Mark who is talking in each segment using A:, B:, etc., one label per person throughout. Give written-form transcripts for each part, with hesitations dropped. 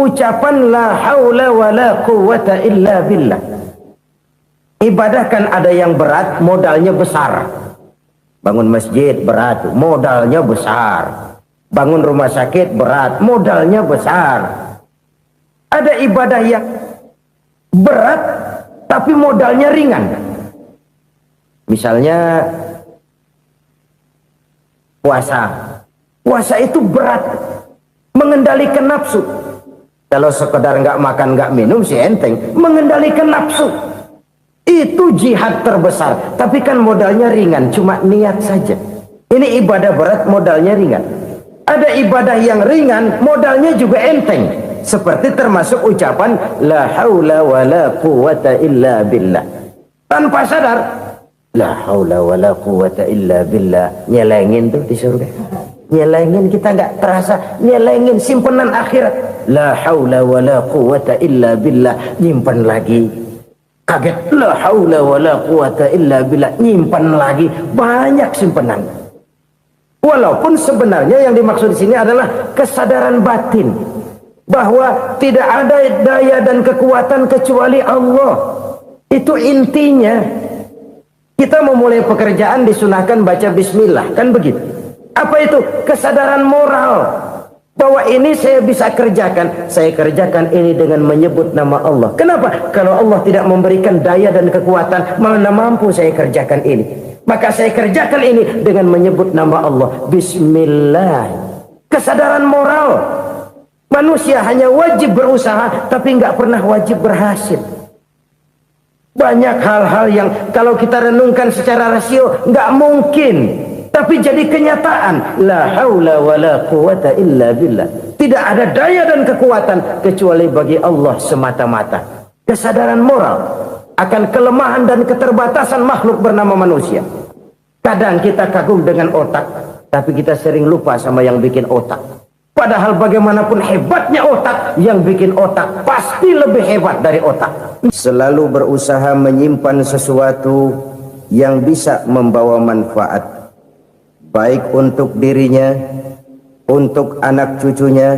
A: ucapan la haula wa la quwwata illa billah. Ibadah kan ada yang berat, modalnya besar. Bangun masjid berat, modalnya besar. Bangun rumah sakit berat, modalnya besar. Ada ibadah yang berat tapi modalnya ringan. Misalnya puasa. Puasa itu berat, mengendalikan nafsu. Kalau sekedar nggak makan nggak minum sih enteng, mengendalikan nafsu itu jihad terbesar. Tapi kan modalnya ringan, cuma niat saja. Ini ibadah berat, modalnya ringan. Ada ibadah yang ringan, modalnya juga enteng. Seperti termasuk ucapan la haula wa la quwwata illa billah. Tanpa sadar, la haula wa la quwwata illa billah. Nyelengin tuh di surga. Nyelengin, kita nggak terasa. Nyelengin simpenan akhirat. La haula wa la quwwata illa billah. Nyimpan lagi. Kaget, la haula wa la quwwata illa billah. Nyimpan lagi. Banyak simpenan. Walaupun sebenarnya yang dimaksud di sini adalah kesadaran batin bahwa tidak ada daya dan kekuatan kecuali Allah. Itu intinya. Kita memulai pekerjaan disunahkan baca bismillah, kan begitu? Apa itu? Kesadaran moral bahwa ini saya bisa kerjakan. Saya kerjakan ini dengan menyebut nama Allah. Kenapa? Kalau Allah tidak memberikan daya dan kekuatan, mana mampu saya kerjakan ini. Maka saya kerjakan ini dengan menyebut nama Allah. Bismillah. Kesadaran moral. Manusia hanya wajib berusaha, tapi nggak pernah wajib berhasil. Banyak hal-hal yang kalau kita renungkan secara rasio nggak mungkin, tapi jadi kenyataan. La haula wa la quwwata illa billah. Tidak ada daya dan kekuatan kecuali bagi Allah semata-mata. Kesadaran moral akan kelemahan dan keterbatasan makhluk bernama manusia. Kadang kita kagum dengan otak, tapi kita sering lupa sama yang bikin otak. Padahal bagaimanapun hebatnya otak, yang bikin otak pasti lebih hebat dari otak. Selalu berusaha menyimpan sesuatu yang bisa membawa manfaat, baik untuk dirinya, untuk anak cucunya,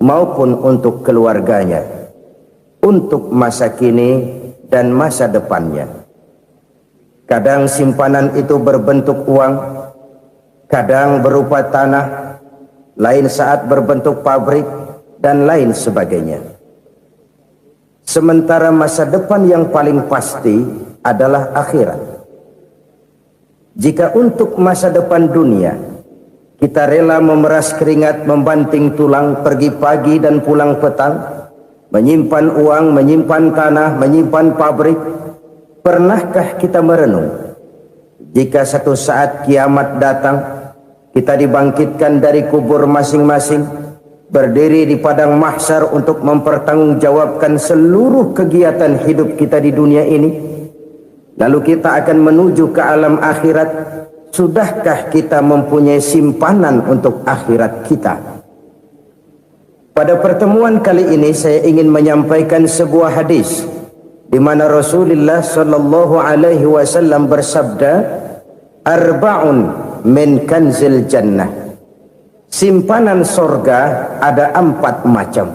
A: maupun untuk keluarganya, untuk masa kini dan masa depannya. Kadang simpanan itu berbentuk uang, kadang berupa tanah, lain saat berbentuk pabrik, dan lain sebagainya. Sementara masa depan yang paling pasti adalah akhirat. Jika untuk masa depan dunia kita rela memeras keringat, membanting tulang, pergi pagi dan pulang petang, menyimpan uang, menyimpan tanah, menyimpan pabrik, pernahkah kita merenung jika satu saat kiamat datang, kita dibangkitkan dari kubur masing-masing, berdiri di padang mahsyar untuk mempertanggungjawabkan seluruh kegiatan hidup kita di dunia ini. Lalu kita akan menuju ke alam akhirat. Sudahkah kita mempunyai simpanan untuk akhirat kita? Pada pertemuan kali ini saya ingin menyampaikan sebuah hadis di mana Rasulullah sallallahu alaihi wasallam bersabda, arba'un min kanzil jannah. Simpanan sorga ada 4 macam.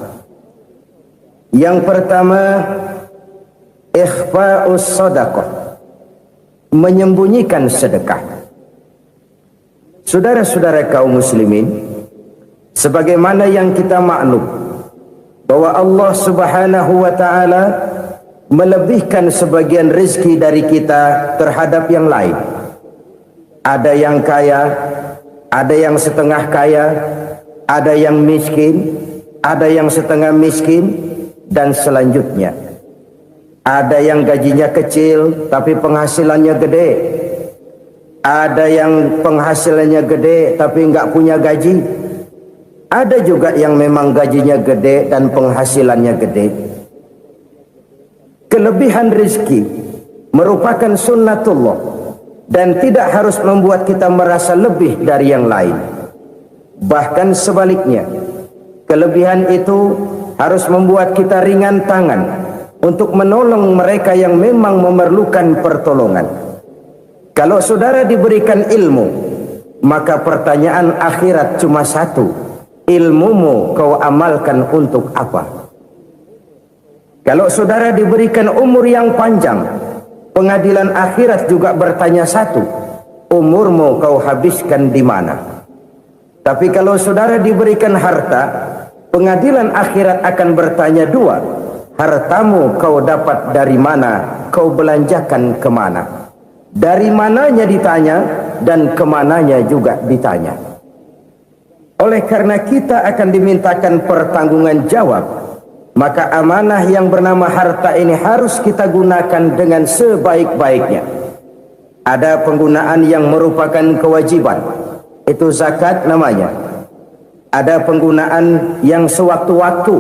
A: Yang pertama, ikhfa'us sadaqah, menyembunyikan sedekah. Saudara-saudara kaum muslimin, sebagaimana yang kita maklum bahwa Allah subhanahu wa ta'ala melebihkan sebagian rezeki dari kita terhadap yang lain. Ada yang kaya, ada yang setengah kaya, ada yang miskin, ada yang setengah miskin, dan selanjutnya. Ada yang gajinya kecil tapi penghasilannya gede. Ada yang penghasilannya gede tapi nggak punya gaji. Ada juga yang memang gajinya gede dan penghasilannya gede. Kelebihan rezeki merupakan sunnatullah dan tidak harus membuat kita merasa lebih dari yang lain. Bahkan sebaliknya, kelebihan itu harus membuat kita ringan tangan untuk menolong mereka yang memang memerlukan pertolongan. Kalau saudara diberikan ilmu, maka pertanyaan akhirat cuma satu. ilmumu kau amalkan untuk apa? Kalau saudara diberikan umur yang panjang, pengadilan akhirat juga bertanya satu, umurmu kau habiskan di mana? Tapi kalau saudara diberikan harta, pengadilan akhirat akan bertanya dua, hartamu kau dapat dari mana, kau belanjakan kemana? Dari mananya ditanya, dan kemananya juga ditanya. Oleh karena kita akan dimintakan pertanggungan jawab, maka amanah yang bernama harta ini harus kita gunakan dengan sebaik-baiknya. Ada penggunaan yang merupakan kewajiban, itu zakat namanya. Ada penggunaan yang sewaktu-waktu,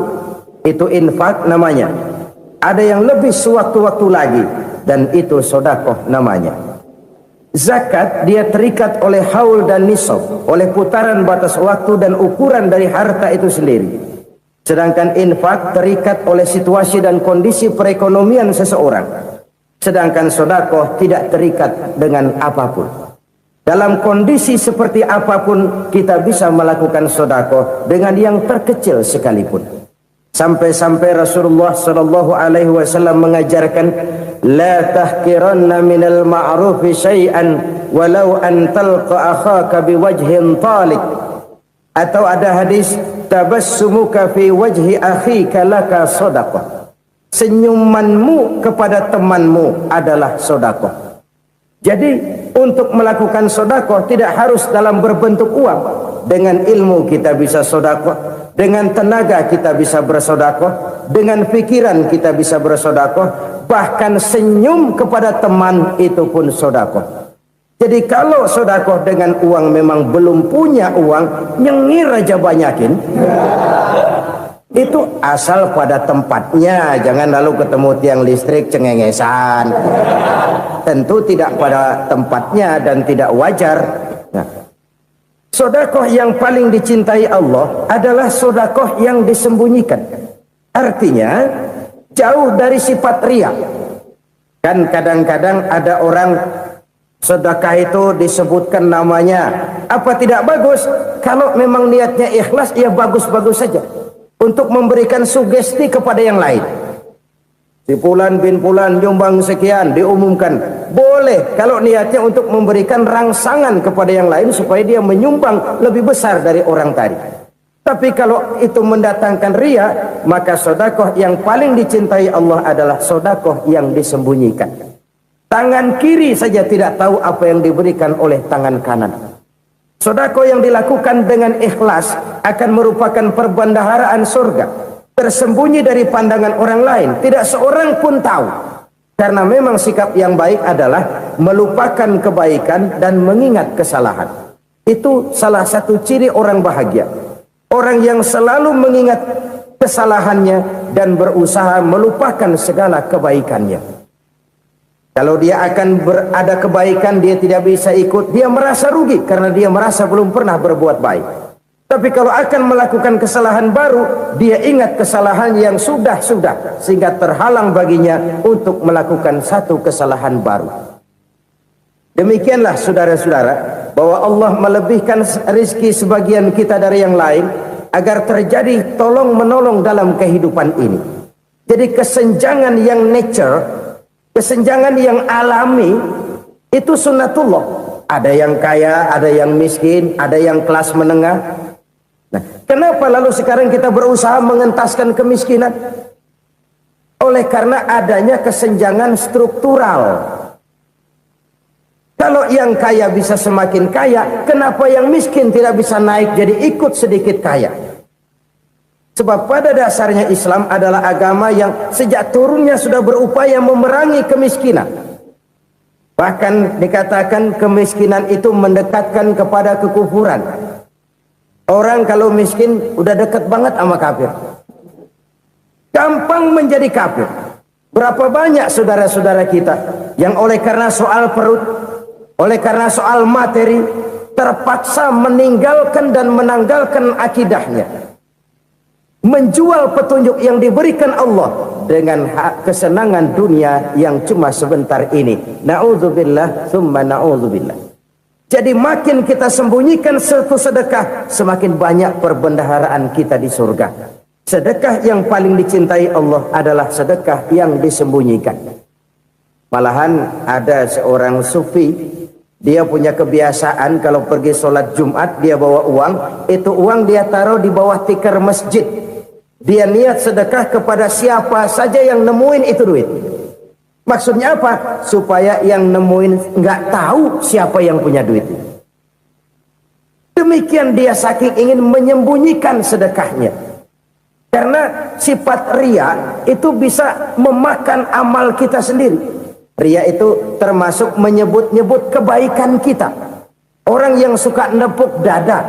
A: itu infak namanya. Ada yang lebih sewaktu-waktu lagi, dan itu sedekah namanya. Zakat dia terikat oleh haul dan nisab, oleh putaran batas waktu dan ukuran dari harta itu sendiri. Sedangkan infak terikat oleh situasi dan kondisi perekonomian seseorang. Sedangkan sedekah tidak terikat dengan apapun. Dalam kondisi seperti apapun kita bisa melakukan sedekah dengan yang terkecil sekalipun. Sampai-sampai Rasulullah sallallahu alaihi wasallam mengajarkan, la tahqiranna minal ma'rufi syai'an walau an talqa akhaka biwajhin talik. Atau ada hadis, tabassumuka fi wajhi akhika laka sedekah. Senyumanmu kepada temanmu adalah sedekah. Jadi untuk melakukan sedekah tidak harus dalam berbentuk uang. Dengan ilmu kita bisa sedekah, dengan tenaga kita bisa bersedekah, dengan pikiran kita bisa bersedekah, bahkan senyum kepada teman itu pun sedekah. Jadi kalau sedekah dengan uang memang belum punya uang, nyengir aja banyakin. Itu asal pada tempatnya, jangan lalu ketemu tiang listrik cengengesan. Tentu tidak pada tempatnya dan tidak wajar. Nah, sedekah yang paling dicintai Allah adalah sedekah yang disembunyikan. Artinya jauh dari sifat riya. Kan kadang-kadang ada orang sedekah itu disebutkan namanya, apa tidak bagus? Kalau memang niatnya ikhlas, ya bagus-bagus saja. Untuk memberikan sugesti kepada yang lain. Si Fulan bin Fulan nyumbang sekian, diumumkan. Boleh kalau niatnya untuk memberikan rangsangan kepada yang lain supaya dia menyumbang lebih besar dari orang tadi. Tapi kalau itu mendatangkan riya, maka sedekah yang paling dicintai Allah adalah sedekah yang disembunyikan. Tangan kiri saja tidak tahu apa yang diberikan oleh tangan kanan. Sedekah yang dilakukan dengan ikhlas akan merupakan perbendaharaan surga, tersembunyi dari pandangan orang lain, tidak seorang pun tahu. Karena memang sikap yang baik adalah melupakan kebaikan dan mengingat kesalahan. Itu salah satu ciri orang bahagia. Orang yang selalu mengingat kesalahannya dan berusaha melupakan segala kebaikannya. Kalau dia akan berada kebaikan, dia tidak bisa ikut, dia merasa rugi karena dia merasa belum pernah berbuat baik. Tapi kalau akan melakukan kesalahan baru, dia ingat kesalahan yang sudah-sudah, sehingga terhalang baginya untuk melakukan satu kesalahan baru. Demikianlah saudara-saudara, bahwa Allah melebihkan rizki sebagian kita dari yang lain, agar terjadi tolong-menolong dalam kehidupan ini. Jadi kesenjangan yang nature, kesenjangan yang alami, itu sunnatullah. Ada yang kaya, ada yang miskin, ada yang kelas menengah. Nah, kenapa lalu sekarang kita berusaha mengentaskan kemiskinan? Oleh karena adanya kesenjangan struktural. Kalau yang kaya bisa semakin kaya, kenapa yang miskin tidak bisa naik jadi ikut sedikit kaya? Sebab pada dasarnya Islam adalah agama yang sejak turunnya sudah berupaya memerangi kemiskinan. Bahkan dikatakan kemiskinan itu mendekatkan kepada kekufuran. Orang kalau miskin udah dekat banget sama kafir. Gampang menjadi kafir. Berapa banyak saudara-saudara kita yang oleh karena soal perut, oleh karena soal materi, terpaksa meninggalkan dan menanggalkan akidahnya. Menjual petunjuk yang diberikan Allah dengan kesenangan dunia yang cuma sebentar ini. Na'udzubillah, summa na'udzubillah. Jadi makin kita sembunyikan satu sedekah, semakin banyak perbendaharaan kita di surga. Sedekah yang paling dicintai Allah adalah sedekah yang disembunyikan. Malahan ada seorang sufi, dia punya kebiasaan kalau pergi sholat Jumat dia bawa uang, itu uang dia taruh di bawah tikar masjid. Dia niat sedekah kepada siapa saja yang nemuin itu duit. Maksudnya apa? Supaya yang nemuin nggak tahu siapa yang punya duit. Demikian dia saking ingin menyembunyikan sedekahnya. Karena sifat ria itu bisa memakan amal kita sendiri. Ria itu termasuk menyebut-nyebut kebaikan kita. Orang yang suka nepuk dada,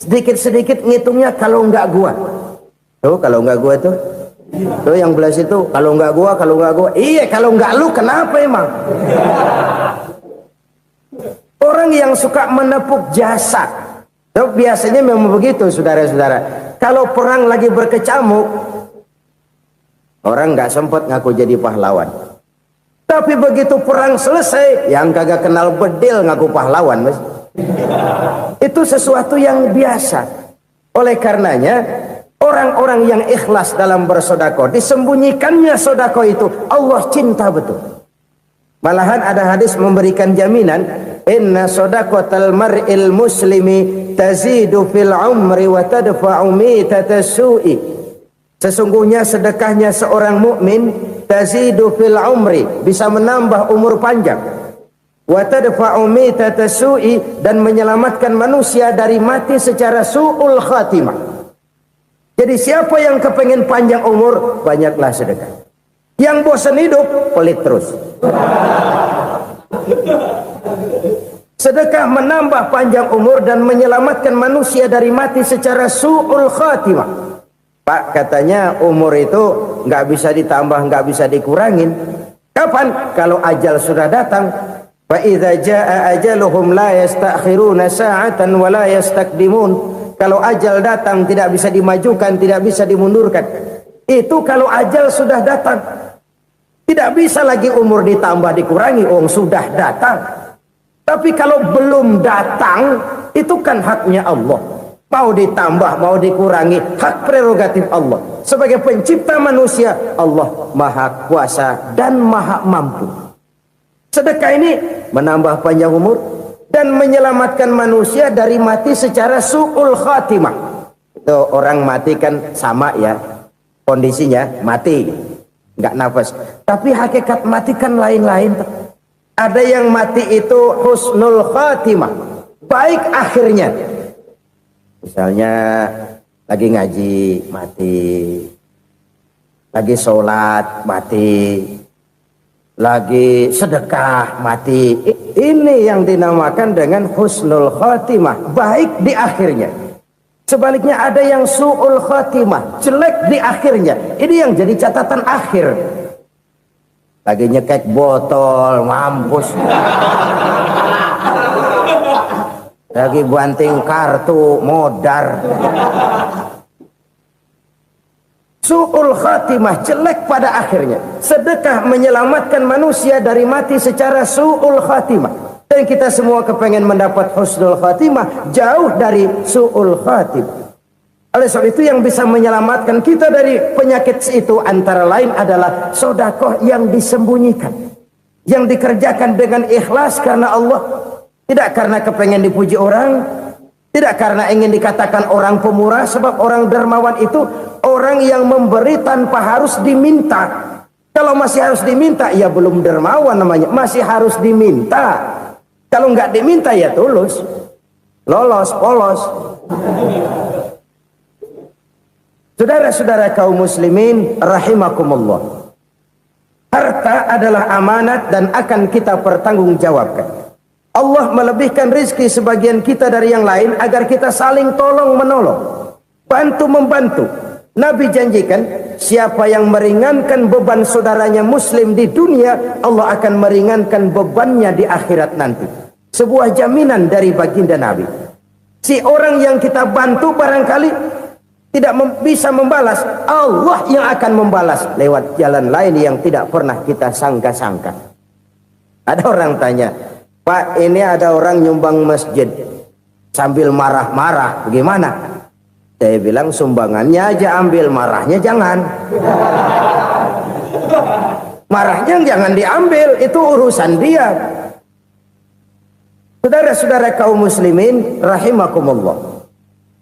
A: sedikit-sedikit ngitungnya kalau nggak gua. Tuh kalau nggak gua tuh. Tuh yang belas itu kalau nggak gua. Iya kalau nggak lu kenapa emang? Orang yang suka menepuk jasa, tuh biasanya memang begitu saudara-saudara. Kalau perang lagi berkecamuk, orang nggak sempat ngaku jadi pahlawan. Tapi begitu perang selesai, yang kagak kenal bedil ngaku pahlawan, mas. Itu sesuatu yang biasa. Oleh karenanya, orang-orang yang ikhlas dalam bersodako, disembunyikannya sodako itu, Allah cinta betul. Malahan ada hadis memberikan jaminan, inna sodaqatal mar'il muslimi tazidu fil umri wa tadfa'u mitata su'i. Sesungguhnya sedekahnya seorang mukmin tazidu fil umri, bisa menambah umur panjang, wa tadfa'u mitata su'i, dan menyelamatkan manusia dari mati secara su'ul khatimah. Jadi siapa yang kepengen panjang umur, banyaklah sedekah. Yang bosan hidup, pelit terus. Sedekah menambah panjang umur dan menyelamatkan manusia dari mati secara su'ul khatimah. Pak, katanya umur itu nggak bisa ditambah, nggak bisa dikurangin. Kapan? Kalau ajal sudah datang. Fa idza jaa ajaluhum la yastakhiruna sa'atan wa la yastaqdimun. Kalau ajal datang tidak bisa dimajukan, tidak bisa dimundurkan. Itu kalau ajal sudah datang. Tidak bisa lagi umur ditambah dikurangi, sudah datang. Tapi kalau belum datang, itu kan haknya Allah. Mau ditambah, mau dikurangi, hak prerogatif Allah. Sebagai pencipta manusia, Allah maha kuasa dan maha mampu. Sedekah ini menambah panjang umur dan menyelamatkan manusia dari mati secara su'ul khatimah. Itu orang mati kan sama ya, kondisinya mati, nggak nafas. Tapi hakikat mati kan lain-lain. Ada yang mati itu husnul khatimah, baik akhirnya. Misalnya lagi ngaji mati, lagi sholat mati, lagi sedekah mati. Ini yang dinamakan dengan husnul khatimah, baik di akhirnya. Sebaliknya ada yang su'ul khatimah, jelek di akhirnya. Ini yang jadi catatan akhir. Lagi nyekek botol, mampus. Lagi banting kartu, modar. Su'ul khatimah, jelek pada akhirnya. Sedekah menyelamatkan manusia dari mati secara su'ul khatimah. Dan kita semua kepengen mendapat husnul khatimah, jauh dari su'ul khatimah. Oleh sebab itu yang bisa menyelamatkan kita dari penyakit itu antara lain adalah sedekah yang disembunyikan, yang dikerjakan dengan ikhlas karena Allah, tidak karena kepengen dipuji orang, tidak karena ingin dikatakan orang pemurah. Sebab orang dermawan itu orang yang memberi tanpa harus diminta. Kalau masih harus diminta, ya belum dermawan namanya, masih harus diminta. Kalau nggak diminta ya tulus, lolos, polos. Saudara-saudara kaum muslimin rahimakumullah, harta adalah amanat dan akan kita pertanggungjawabkan. Allah melebihkan rizki sebagian kita dari yang lain agar kita saling tolong menolong, bantu membantu. Nabi janjikan siapa yang meringankan beban saudaranya muslim di dunia, Allah akan meringankan bebannya di akhirat nanti. Sebuah jaminan dari baginda Nabi. Si orang yang kita bantu barangkali tidak bisa membalas, Allah yang akan membalas lewat jalan lain yang tidak pernah kita sangka-sangka. Ada orang tanya, Pak, ini ada orang nyumbang masjid sambil marah-marah, bagaimana? Saya bilang sumbangannya aja ambil, marahnya jangan. Marahnya jangan diambil, itu urusan dia. Saudara-saudara kaum muslimin rahimakumullah.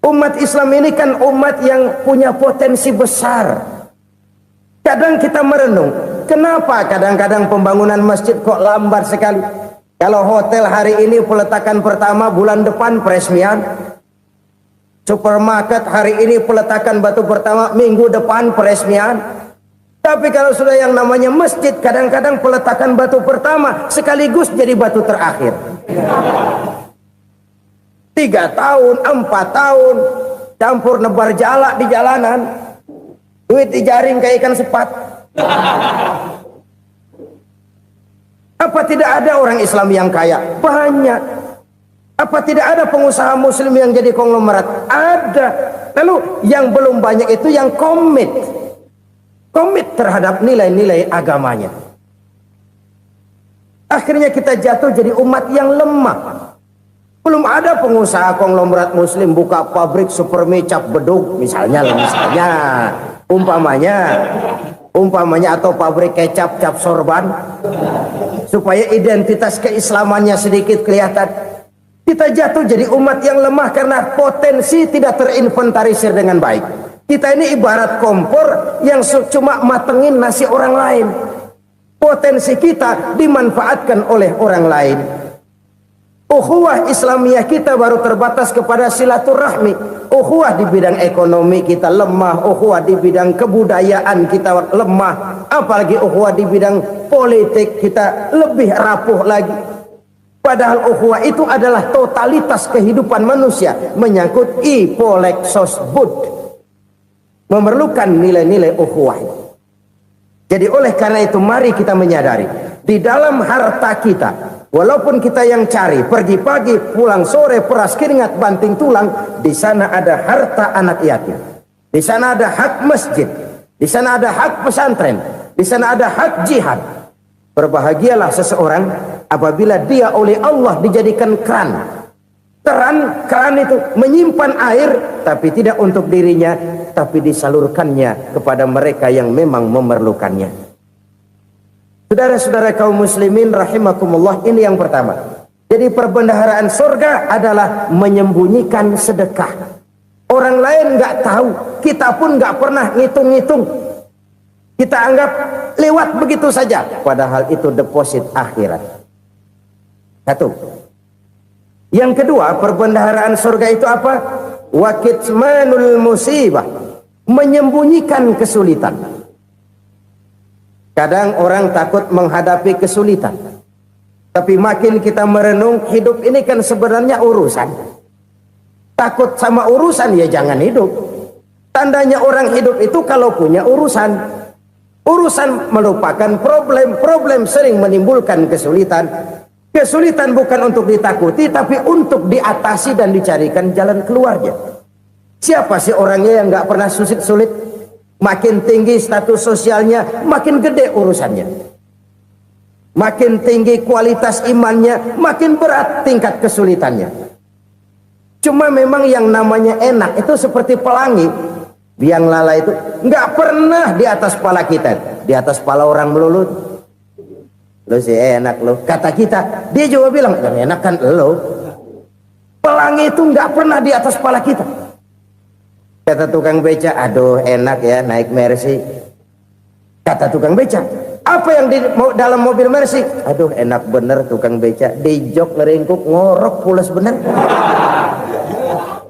A: Umat Islam ini kan umat yang punya potensi besar. Kadang kita merenung, kenapa kadang-kadang pembangunan masjid kok lambat sekali? Kalau hotel hari ini peletakan pertama, bulan depan peresmian. Supermarket hari ini peletakan batu pertama, minggu depan peresmian. Tapi kalau sudah yang namanya masjid, kadang-kadang peletakan batu pertama sekaligus jadi batu terakhir. 3 tahun, 4 tahun, campur nebar jalak di jalanan, duit dijaring kayak ikan sepat. Apa tidak ada orang Islam yang kaya? Banyak. Apa tidak ada pengusaha muslim yang jadi konglomerat? Ada. Lalu yang belum banyak itu yang komit terhadap nilai-nilai agamanya. Akhirnya kita jatuh jadi umat yang lemah. Belum ada pengusaha konglomerat muslim buka pabrik super mie cap beduk misalnya umpamanya atau pabrik kecap cap sorban supaya identitas keislamannya sedikit kelihatan. Kita jatuh jadi umat yang lemah karena potensi tidak terinventarisir dengan baik. Kita ini ibarat kompor yang cuma matengin nasi orang lain. Potensi kita dimanfaatkan oleh orang lain. Ukhuwah Islamiyah kita baru terbatas kepada silaturahmi. Ukhuwah di bidang ekonomi kita lemah, ukhuwah di bidang kebudayaan kita lemah, apalagi ukhuwah di bidang politik kita lebih rapuh lagi. Padahal ukhuwah itu adalah totalitas kehidupan manusia, menyangkut ipolek sosbud, memerlukan nilai-nilai ukhuwah. Jadi oleh karena itu mari kita menyadari di dalam harta kita, walaupun kita yang cari pergi pagi pulang sore peras keringat banting tulang, di sana ada harta anak yatim, di sana ada hak masjid, di sana ada hak pesantren, di sana ada hak jihad. Berbahagialah seseorang apabila dia oleh Allah dijadikan keran itu menyimpan air, tapi tidak untuk dirinya, tapi disalurkannya kepada mereka yang memang memerlukannya. Saudara-saudara kaum muslimin rahimakumullah, ini yang pertama. Jadi perbendaharaan surga adalah menyembunyikan sedekah. Orang lain nggak tahu, kita pun nggak pernah ngitung-ngitung. Kita anggap lewat begitu saja, padahal itu deposit akhirat. Satu. Yang kedua, perbendaharaan surga itu apa? Wa kitmanul musibah, menyembunyikan kesulitan. Kadang orang takut menghadapi kesulitan, tapi makin kita merenung, hidup ini kan sebenarnya urusan. Takut sama urusan ya jangan hidup. Tandanya orang hidup itu kalau punya urusan. Urusan merupakan problem sering menimbulkan kesulitan. Kesulitan bukan untuk ditakuti, tapi untuk diatasi dan dicarikan jalan keluarnya. Siapa sih orangnya yang nggak pernah sulit? Makin tinggi status sosialnya, makin gede urusannya. Makin tinggi kualitas imannya, makin berat tingkat kesulitannya. Cuma memang yang namanya enak itu seperti pelangi. Biang lala itu nggak pernah di atas kepala kita, di atas kepala orang melulu. Lo sih enak lo, kata kita. Dia juga bilang yang enak kan lo. Pelangi itu nggak pernah di atas kepala kita. Kata tukang beca, aduh enak ya naik Mercy. Kata tukang beca, apa yang di dalam mobil Mercy? Aduh enak bener tukang beca, di jok ngeringkuk ngorok pules bener.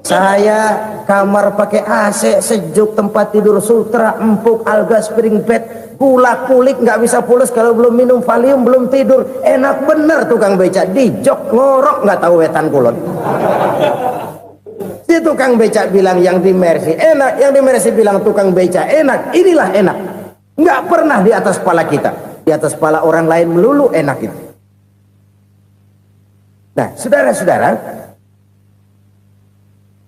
A: Saya kamar pakai AC sejuk, tempat tidur sutra empuk, alga spring bed, gula kulik nggak bisa pules kalau belum minum Valium, belum tidur. Enak bener tukang beca, di jok ngorok nggak tahu wetan kulon. Si tukang beca bilang yang di Mercy enak, yang di Mercy bilang tukang beca enak. Inilah enak, nggak pernah di atas kepala kita, di atas kepala orang lain melulu enak itu. Nah saudara-saudara,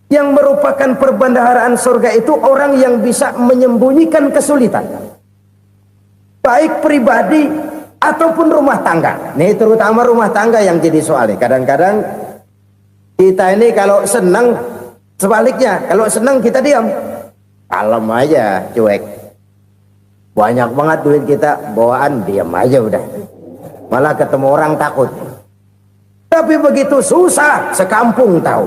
A: yang merupakan perbendaharaan surga itu orang yang bisa menyembunyikan kesulitan, baik pribadi ataupun rumah tangga. Nih terutama rumah tangga yang jadi soal nih. Kadang-kadang kita ini kalau senang, sebaliknya kalau senang kita diam, kalem aja, cuek. Banyak banget duit kita bawaan, diam aja udah. Malah ketemu orang takut. Tapi begitu susah, sekampung tahu.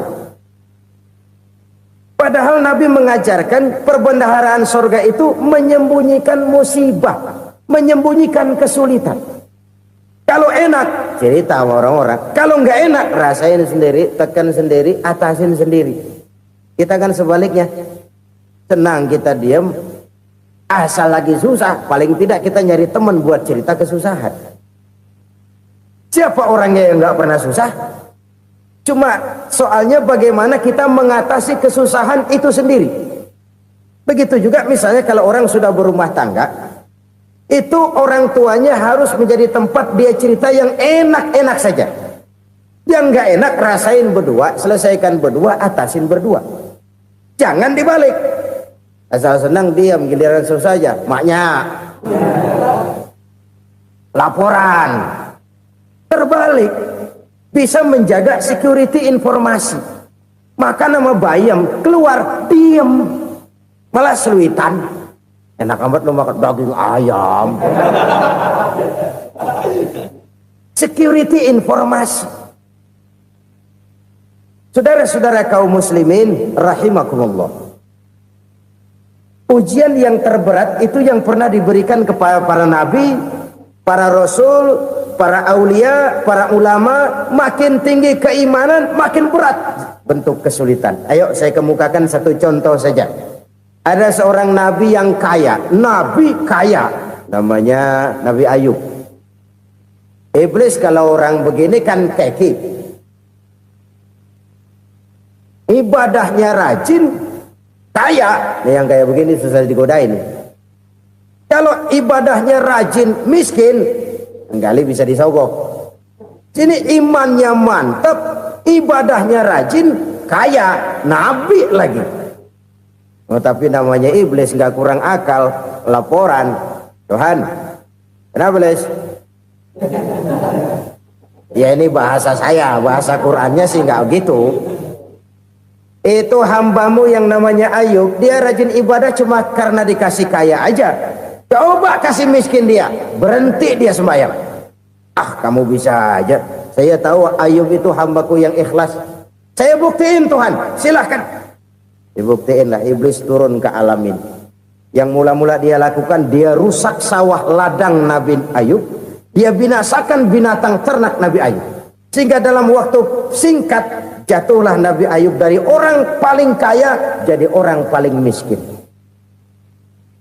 A: Padahal Nabi mengajarkan perbendaharaan surga itu menyembunyikan musibah, menyembunyikan kesulitan. Kalau enak, cerita sama orang-orang. Kalau nggak enak, rasain sendiri, tekan sendiri, atasin sendiri. Kita kan sebaliknya. Senang kita diam, asal lagi susah, paling tidak kita nyari teman buat cerita kesusahan. Siapa orangnya yang nggak pernah susah? Cuma soalnya bagaimana kita mengatasi kesusahan itu sendiri. Begitu juga misalnya kalau orang sudah berumah tangga, itu orang tuanya harus menjadi tempat dia cerita yang enak-enak saja. Yang nggak enak rasain berdua, selesaikan berdua, atasin berdua. Jangan dibalik. Asal senang diam, giliran susah saja. Maknya laporan. Terbalik. Bisa menjaga security informasi. Maka nama bayam keluar diam, malah seluitan. Enak amat lu makan daging ayam. Security informasi. Saudara-saudara kaum muslimin rahimakumullah. Ujian yang terberat itu yang pernah diberikan kepada para nabi, para rasul, para aulia, para ulama. Makin tinggi keimanan, makin berat bentuk kesulitan. Ayo saya kemukakan satu contoh saja. Ada seorang nabi yang kaya, nabi kaya, namanya Nabi Ayub. Iblis kalau orang begini kan keki, ibadahnya rajin, kaya. Nih yang kayak begini susah digodain. Kalau ibadahnya rajin, miskin, kali bisa disogok. Sini imannya mantap, ibadahnya rajin, kaya, nabi lagi. Oh, tapi namanya iblis nggak kurang akal. Laporan, Tuhan, kenapa Les? Ya ini bahasa saya, bahasa Qurannya sih nggak gitu. Itu hambamu yang namanya Ayub, dia rajin ibadah cuma karena dikasih kaya aja. Coba kasih miskin dia, berhenti dia sembahyang. Ah, kamu bisa aja. Saya tahu Ayub itu hambaku yang ikhlas. Saya buktiin Tuhan, silahkan. Dibuktiin lah, iblis turun ke alamin. Yang mula-mula dia lakukan, dia rusak sawah ladang Nabi Ayub. Dia binasakan binatang ternak Nabi Ayub. Sehingga dalam waktu singkat, jatuhlah Nabi Ayub dari orang paling kaya jadi orang paling miskin.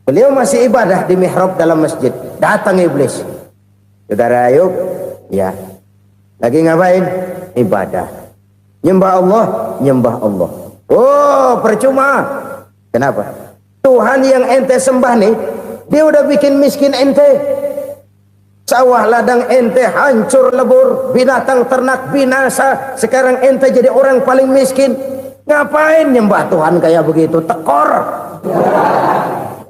A: Beliau masih ibadah di mihrab dalam masjid. Datang iblis. Saudara Ayub, ya, lagi ngapain? Ibadah. Nyembah Allah, nyembah Allah. Oh, percuma. Kenapa? Tuhan yang ente sembah nih, dia udah bikin miskin ente. Sawah ladang ente hancur lebur, binatang ternak binasa. Sekarang ente jadi orang paling miskin. Ngapain nyembah Tuhan kayak begitu? Tekor.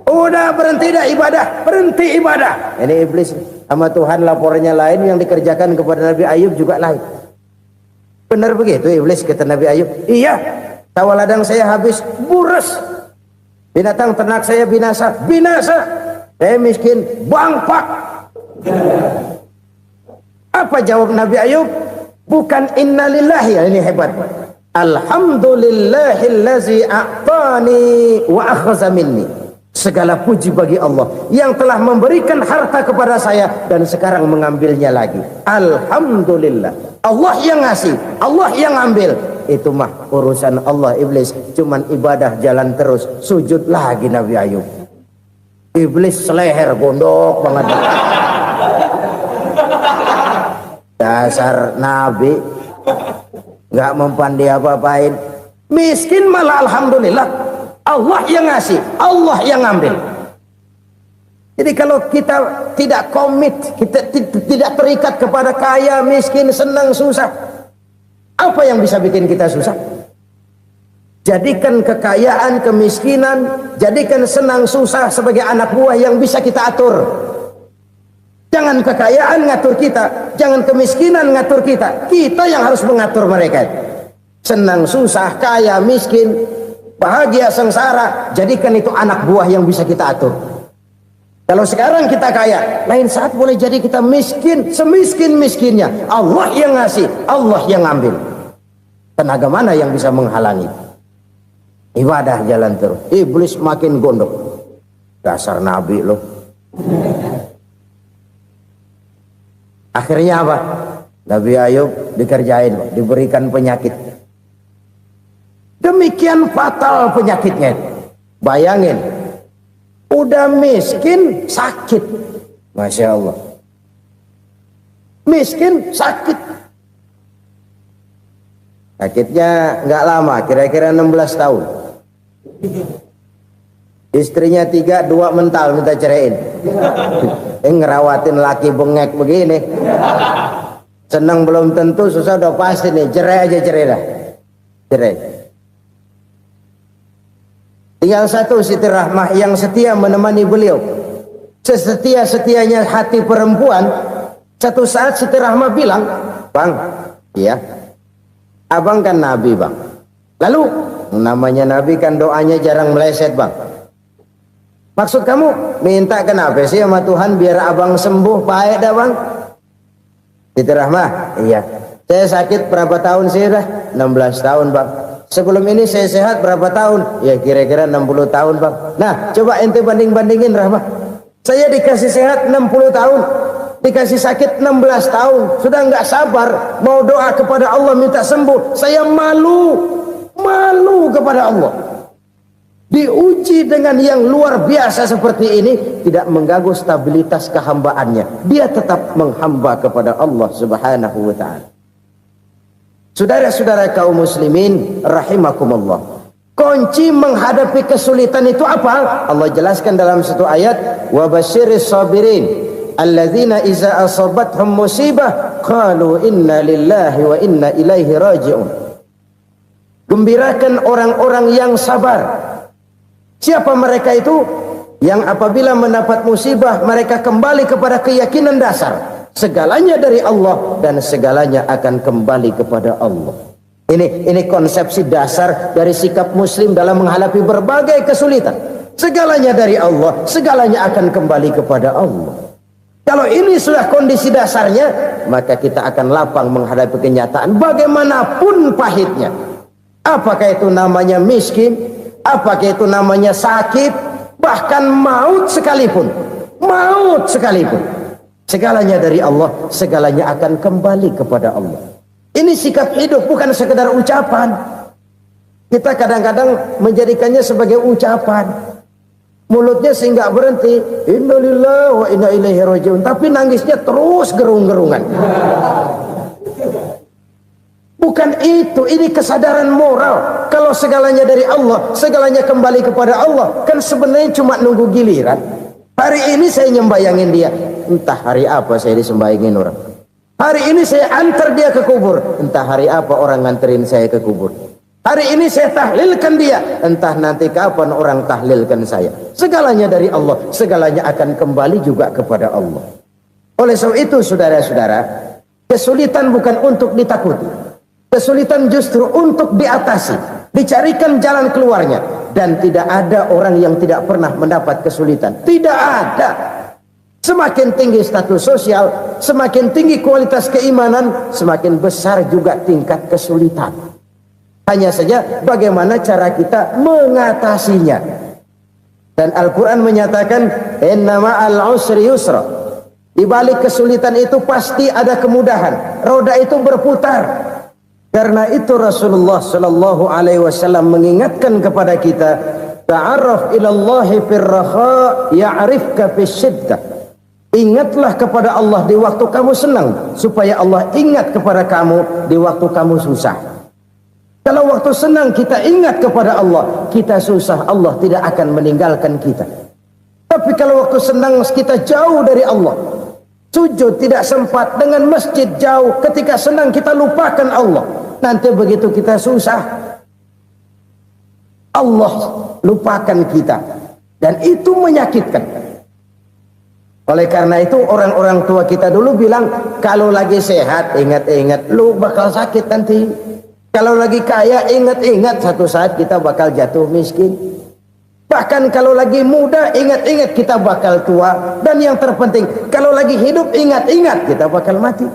A: Udah berhenti dah ibadah, berhenti ibadah. Ini iblis sama Tuhan laporannya lain, yang dikerjakan kepada Nabi Ayub juga lain. Benar begitu iblis kata Nabi Ayub? Iya, sawah ladang saya habis, buras. Binatang ternak saya binasa, binasa. Saya miskin, bangpak. Apa jawab Nabi Ayub? Bukan innalillahi, ya ini hebat. Alhamdulillahillazi a'tani wa akhza minni. Segala puji bagi Allah yang telah memberikan harta kepada saya dan sekarang mengambilnya lagi. Alhamdulillah. Allah yang ngasih, Allah yang ambil. Itu mah urusan Allah. Iblis cuman ibadah jalan terus, sujud lagi Nabi Ayub. Iblis seleher gondok banget. Dasar Nabi nggak mempan dia apa-apain. Miskin malah alhamdulillah. Allah yang ngasih, Allah yang ngambil. Jadi kalau kita tidak komit, kita tidak terikat kepada kaya, miskin, senang, susah, apa yang bisa bikin kita susah? Jadikan kekayaan, kemiskinan, jadikan senang, susah sebagai anak buah yang bisa kita atur. Jangan kekayaan ngatur kita, jangan kemiskinan ngatur kita. Kita yang harus mengatur mereka. Senang, susah, kaya, miskin, bahagia, sengsara, jadikan itu anak buah yang bisa kita atur. Kalau sekarang kita kaya, lain saat boleh jadi kita miskin, semiskin-miskinnya. Allah yang ngasih, Allah yang ngambil. Tenaga mana yang bisa menghalangi? Ibadah jalan terus. Iblis makin gondok. Dasar nabi loh. Akhirnya apa? Nabi Ayub dikerjain, diberikan penyakit. Demikian fatal penyakitnya. Bayangin, udah miskin, sakit. Masya Allah. Miskin, sakit. Sakitnya nggak lama, kira-kira 16 tahun. Istrinya 3, 2 mental minta ceraiin. Ngerawatin laki bengek begini. Senang belum tentu, susah udah pasti nih. Cerai aja, cerai dah. Cerai. Tinggal satu Siti Rahmah yang setia menemani beliau. Sesetia-setianya hati perempuan. Satu saat Siti Rahmah bilang, "Bang, iya, abang kan nabi, Bang. Lalu namanya nabi kan doanya jarang meleset, Bang. Maksud kamu minta kenapa sih sama Tuhan biar abang sembuh baik dah, Bang?" Siti Rahmah, "Iya. Saya sakit berapa tahun sih dah? 16 tahun, Bang. Sebelum ini saya sehat berapa tahun? Ya kira-kira 60 tahun, Bang. Nah, coba ente banding-bandingin, Rahmah. Saya dikasih sehat 60 tahun, dikasih sakit 16 tahun. Sudah nggak sabar mau doa kepada Allah minta sembuh. Saya malu kepada Allah. Diuji dengan yang luar biasa seperti ini, tidak mengganggu stabilitas kehambaannya. Dia tetap menghamba kepada Allah Subhanahu wa ta'ala. Saudara-saudara kaum muslimin rahimakumullah. Kunci menghadapi kesulitan itu apa? Allah jelaskan dalam satu ayat, "Wa basyiris sabirin alladzina iza asabathum musibah qalu inna lillahi wa inna ilaihi raji'un." Gembirakan orang-orang yang sabar. Siapa mereka itu? Yang apabila mendapat musibah mereka kembali kepada keyakinan dasar segalanya dari Allah dan segalanya akan kembali kepada Allah. Ini konsepsi dasar dari sikap muslim dalam menghadapi berbagai kesulitan. Segalanya dari Allah, segalanya akan kembali kepada Allah. Kalau ini sudah kondisi dasarnya, maka kita akan lapang menghadapi kenyataan bagaimanapun pahitnya. Apakah itu namanya miskin? Apakah itu namanya sakit? Bahkan maut sekalipun. Maut sekalipun. Segalanya dari Allah, segalanya akan kembali kepada Allah. Ini sikap hidup, bukan sekedar ucapan. Kita kadang-kadang menjadikannya sebagai ucapan. Mulutnya sehingga berhenti, innalillahi wa inna ilaihi raji'un, tapi nangisnya terus gerung-gerungan. Bukan itu, ini kesadaran moral. Kalau segalanya dari Allah, segalanya kembali kepada Allah, kan sebenarnya cuma nunggu giliran. Hari ini saya nyembayangin dia, entah hari apa saya disembayangin orang. Hari ini saya antar dia ke kubur, entah hari apa orang nganterin saya ke kubur. Hari ini saya tahlilkan dia, entah nanti kapan orang tahlilkan saya. Segalanya dari Allah, segalanya akan kembali juga kepada Allah. Oleh sebab itu saudara-saudara, kesulitan bukan untuk ditakuti. Kesulitan justru untuk diatasi, dicarikan jalan keluarnya. Dan tidak ada orang yang tidak pernah mendapat kesulitan. Tidak ada. Semakin tinggi status sosial, semakin tinggi kualitas keimanan, semakin besar juga tingkat kesulitan. Hanya saja bagaimana cara kita mengatasinya. Dan Al-Quran menyatakan, "Inna ma'al usri yusra." Di balik kesulitan itu pasti ada kemudahan. Roda itu berputar. Karena itu Rasulullah sallallahu alaihi wasallam mengingatkan kepada kita, ta'arraf ilallahi fir raha ya'rifka fis syiddah. Ingatlah kepada Allah di waktu kamu senang, supaya Allah ingat kepada kamu di waktu kamu susah. Kalau waktu senang kita ingat kepada Allah, kita susah, Allah tidak akan meninggalkan kita. Tapi kalau waktu senang kita jauh dari Allah, sujud tidak sempat, dengan masjid jauh, ketika senang kita lupakan Allah. Nanti begitu kita susah, Allah lupakan kita. Dan itu menyakitkan. Oleh karena itu orang-orang tua kita dulu bilang, kalau lagi sehat ingat-ingat lu bakal sakit nanti. Kalau lagi kaya ingat-ingat satu saat kita bakal jatuh miskin. Bahkan kalau lagi muda ingat-ingat kita bakal tua. Dan yang terpenting kalau lagi hidup ingat-ingat kita bakal mati.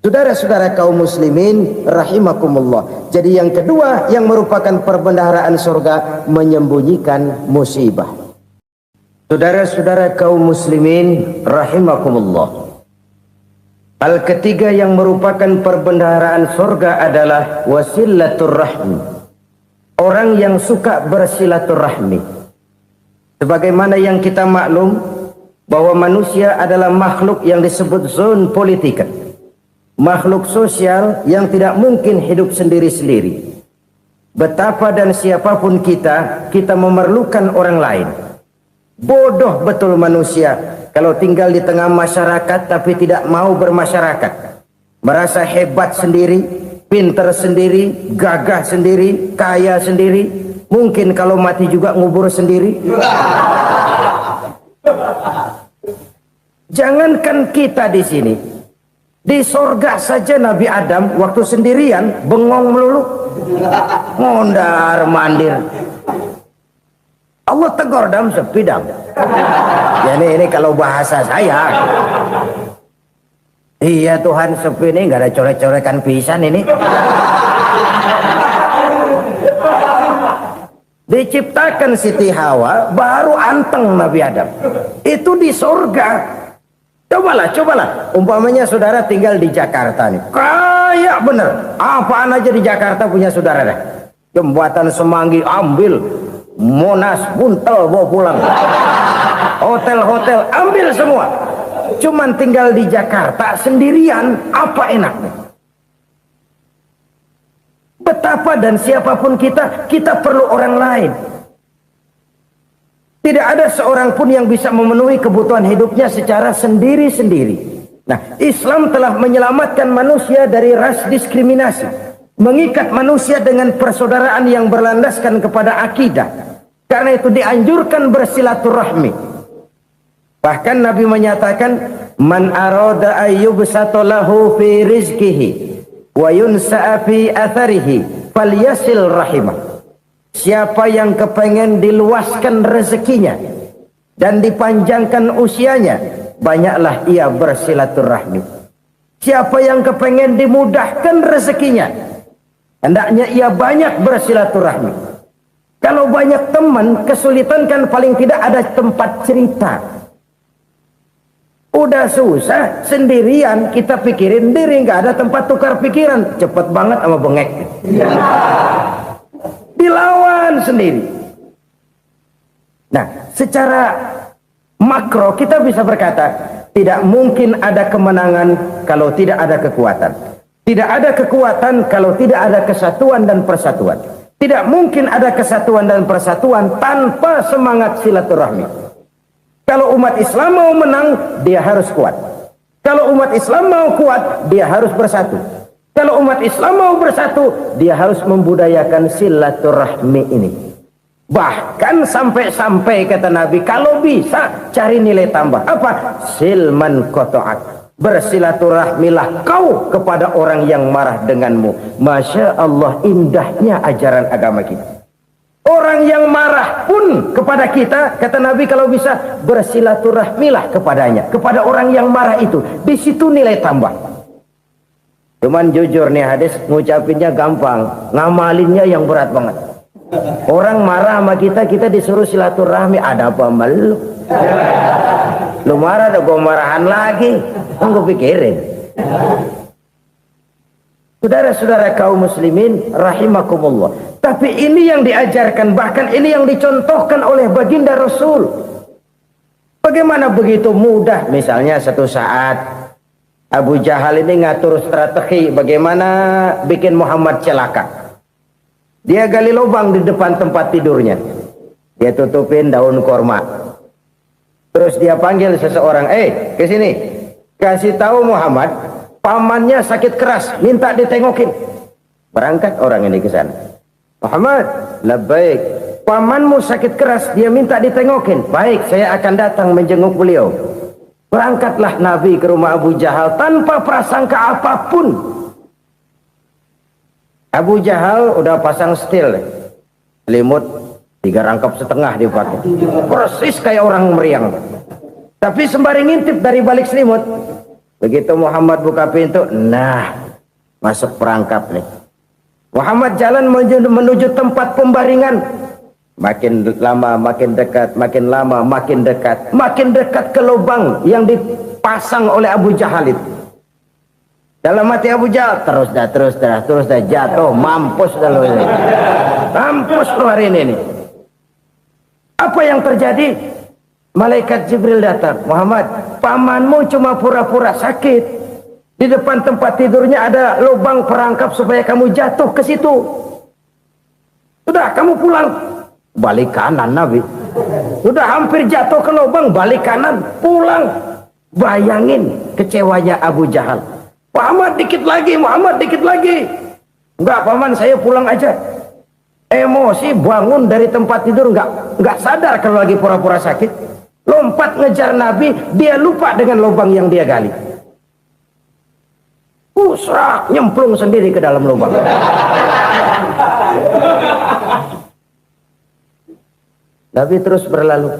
A: Saudara-saudara kaum muslimin rahimakumullah. Jadi yang kedua yang merupakan perbendaharaan surga, menyembunyikan musibah. Saudara-saudara kaum muslimin rahimakumullah. Hal ketiga yang merupakan perbendaharaan surga adalah wasilatur rahmi. Orang yang suka bersilaturahmi. Sebagaimana yang kita maklum bahwa manusia adalah makhluk yang disebut zon politika. Makhluk sosial yang tidak mungkin hidup sendiri-sendiri. Betapa dan siapapun kita memerlukan orang lain. Bodoh betul manusia kalau tinggal di tengah masyarakat tapi tidak mau bermasyarakat. Merasa hebat sendiri, pinter sendiri, gagah sendiri, kaya sendiri. Mungkin kalau mati juga ngubur sendiri. Jangankan kita di sini, di sorga saja Nabi Adam waktu sendirian bengong melulu, mondar mandir. Allah tegur dam sepi dam. Ya ini kalau bahasa saya. Iya Tuhan sepi ini nggak ada coret-corekan pisan ini. Diciptakan Siti Hawa baru anteng Nabi Adam. Itu di surga. Cobalah. Umpamanya saudara tinggal di Jakarta nih. Kayak bener. Apaan aja di Jakarta punya saudara dah. Jembatan Semanggi ambil. Monas buntel bawa pulang. Hotel-hotel ambil semua. Cuman tinggal di Jakarta sendirian, apa enaknya? Betapa dan siapapun kita perlu orang lain. Tidak ada seorang pun yang bisa memenuhi kebutuhan hidupnya secara sendiri-sendiri. Nah, Islam telah menyelamatkan manusia dari ras diskriminasi, mengikat manusia dengan persaudaraan yang berlandaskan kepada akidah. Karena itu dianjurkan bersilaturahmi. Bahkan Nabi menyatakan, man arada ayyubsata lahu fi rizqihi wa yunsa'a fi atharihi falyasil rahimah. Siapa yang kepengen diluaskan rezekinya dan dipanjangkan usianya, banyaklah ia bersilaturahmi. Siapa yang kepengen dimudahkan rezekinya, hendaknya ia banyak bersilaturahmi. Kalau banyak teman, kesulitan kan paling tidak ada tempat cerita. Udah susah, sendirian kita pikirin diri, nggak ada tempat tukar pikiran. Cepet banget sama bengek. Dilawan sendiri. Nah, secara makro kita bisa berkata, tidak mungkin ada kemenangan kalau tidak ada kekuatan. Tidak ada kekuatan kalau tidak ada kesatuan dan persatuan. Tidak mungkin ada kesatuan dan persatuan tanpa semangat silaturahmi. Kalau umat Islam mau menang, dia harus kuat. Kalau umat Islam mau kuat, dia harus bersatu. Kalau umat Islam mau bersatu, dia harus membudayakan silaturahmi ini. Bahkan sampai-sampai kata Nabi, kalau bisa cari nilai tambah. Apa? Silman qata'ak. Bersilaturahmilah kau kepada orang yang marah denganmu. Masya Allah, indahnya ajaran agama kita. Orang yang marah pun kepada kita, kata Nabi, kalau bisa bersilaturahmilah kepadanya, kepada orang yang marah itu. Di situ nilai tambah. Cuman jujur nih hadis, ngucapinnya gampang, ngamalinnya yang berat banget. Orang marah sama kita disuruh silaturahmi, ada apa malu? Lu marah, ada gua marahan lagi. Tunggu pikirin. Saudara-saudara kaum muslimin rahimakumullah. Tapi ini yang diajarkan, bahkan ini yang dicontohkan oleh baginda Rasul. Bagaimana begitu mudah? Misalnya satu saat Abu Jahal ini ngatur strategi bagaimana bikin Muhammad celaka. Dia gali lubang di depan tempat tidurnya. Dia tutupin daun korma. Terus dia panggil seseorang, ke sini. Kasih tahu Muhammad, pamannya sakit keras, minta ditengokin. Berangkat orang ini ke sana. Muhammad, labbaik. Pamanmu sakit keras, dia minta ditengokin. Baik, saya akan datang menjenguk beliau. Berangkatlah Nabi ke rumah Abu Jahal tanpa prasangka apapun. Abu Jahal udah pasang setil, selimut 3 rangkap setengah dipakai, persis kayak orang meriang. Tapi sembari ngintip dari balik selimut, begitu Muhammad buka pintu, nah masuk perangkap nih. Muhammad jalan menuju tempat pembaringan. Makin lama makin dekat, makin lama makin dekat, makin dekat ke lubang yang dipasang oleh Abu Jahal itu. Dalam hati Abu Jahal, terus dah jatuh, mampus dah lo ini. Mampus lo hari ini nih. Apa yang terjadi? Malaikat Jibril datang. Muhammad, pamanmu cuma pura-pura sakit. Di depan tempat tidurnya ada lubang perangkap supaya kamu jatuh ke situ. Sudah, kamu pulang. Balik kanan Nabi. Sudah hampir jatuh ke lubang, balik kanan, pulang. Bayangin kecewanya Abu Jahal. Muhammad dikit lagi, Muhammad dikit lagi. Enggak paman, saya pulang aja. Emosi bangun dari tempat tidur, enggak sadar kalau lagi pura-pura sakit. Lompat ngejar Nabi, dia lupa dengan lubang yang dia gali. Usrak, nyemplung sendiri ke dalam lubang. Nabi terus berlalu.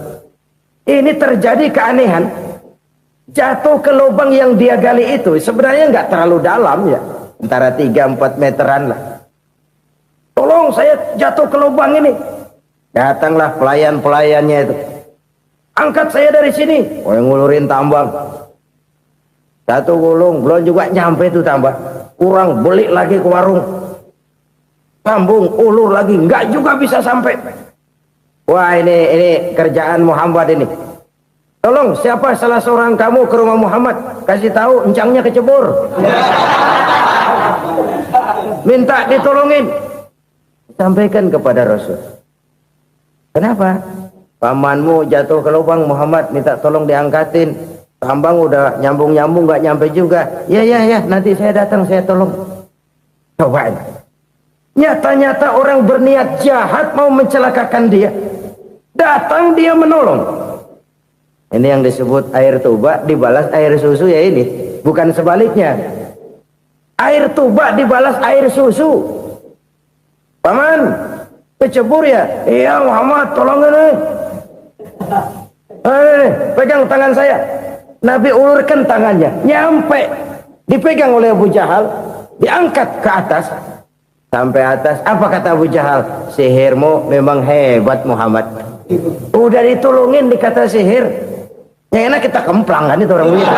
A: Ini terjadi keanehan. Jatuh ke lubang yang dia gali itu sebenarnya nggak terlalu dalam ya, antara 3-4 meteran lah. Tolong saya jatuh ke lubang ini. Datanglah pelayan-pelayannya itu. Angkat saya dari sini. Oh, yang ngulurin tambang. Satu gulung belum juga nyampe itu tambang. Kurang beli lagi ke warung. Sambung ulur lagi, nggak juga bisa sampai. Wah ini kerjaan Muhammad ini. Tolong siapa salah seorang kamu ke rumah Muhammad, kasih tahu encangnya kecebur. Minta ditolongin. Sampaikan kepada Rasul. Kenapa? Pamanmu jatuh ke lubang, Muhammad minta tolong diangkatin. Tambang udah nyambung-nyambung nggak nyampe juga. Ya nanti saya datang saya tolong. Cobain. Nyata-nyata orang berniat jahat mau mencelakakan dia. Datang dia menolong. Ini yang disebut air tuba dibalas air susu ya ini. Bukan sebaliknya. Air tuba dibalas air susu. Paman, kecebur ya? Iya Muhammad, tolong ini. Pegang tangan saya. Nabi ulurkan tangannya. Nyampe. Dipegang oleh Abu Jahal. Diangkat ke atas. Sampai atas. Apa kata Abu Jahal? Sihirmu memang hebat Muhammad. Udah ditolongin dikata sihir. Yang enak kita kemplang kan itu orang begitu.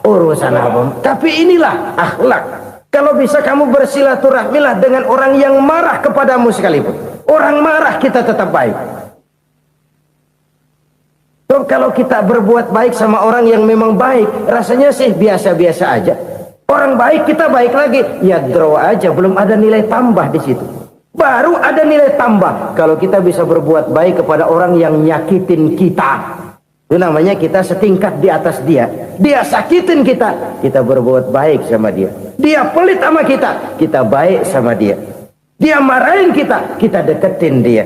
A: Urusan apa? Tapi inilah akhlak. Kalau bisa kamu bersilaturahmilah dengan orang yang marah kepadamu sekalipun. Orang marah kita tetap baik. So, kalau kita berbuat baik sama orang yang memang baik, rasanya sih biasa-biasa aja. Orang baik kita baik lagi, ya draw aja, belum ada nilai tambah di situ. Baru ada nilai tambah kalau kita bisa berbuat baik kepada orang yang nyakitin kita. Itu namanya kita setingkat di atas dia. Dia sakitin kita, kita berbuat baik sama dia. Dia pelit sama kita, kita baik sama dia. Dia marahin kita, kita deketin dia.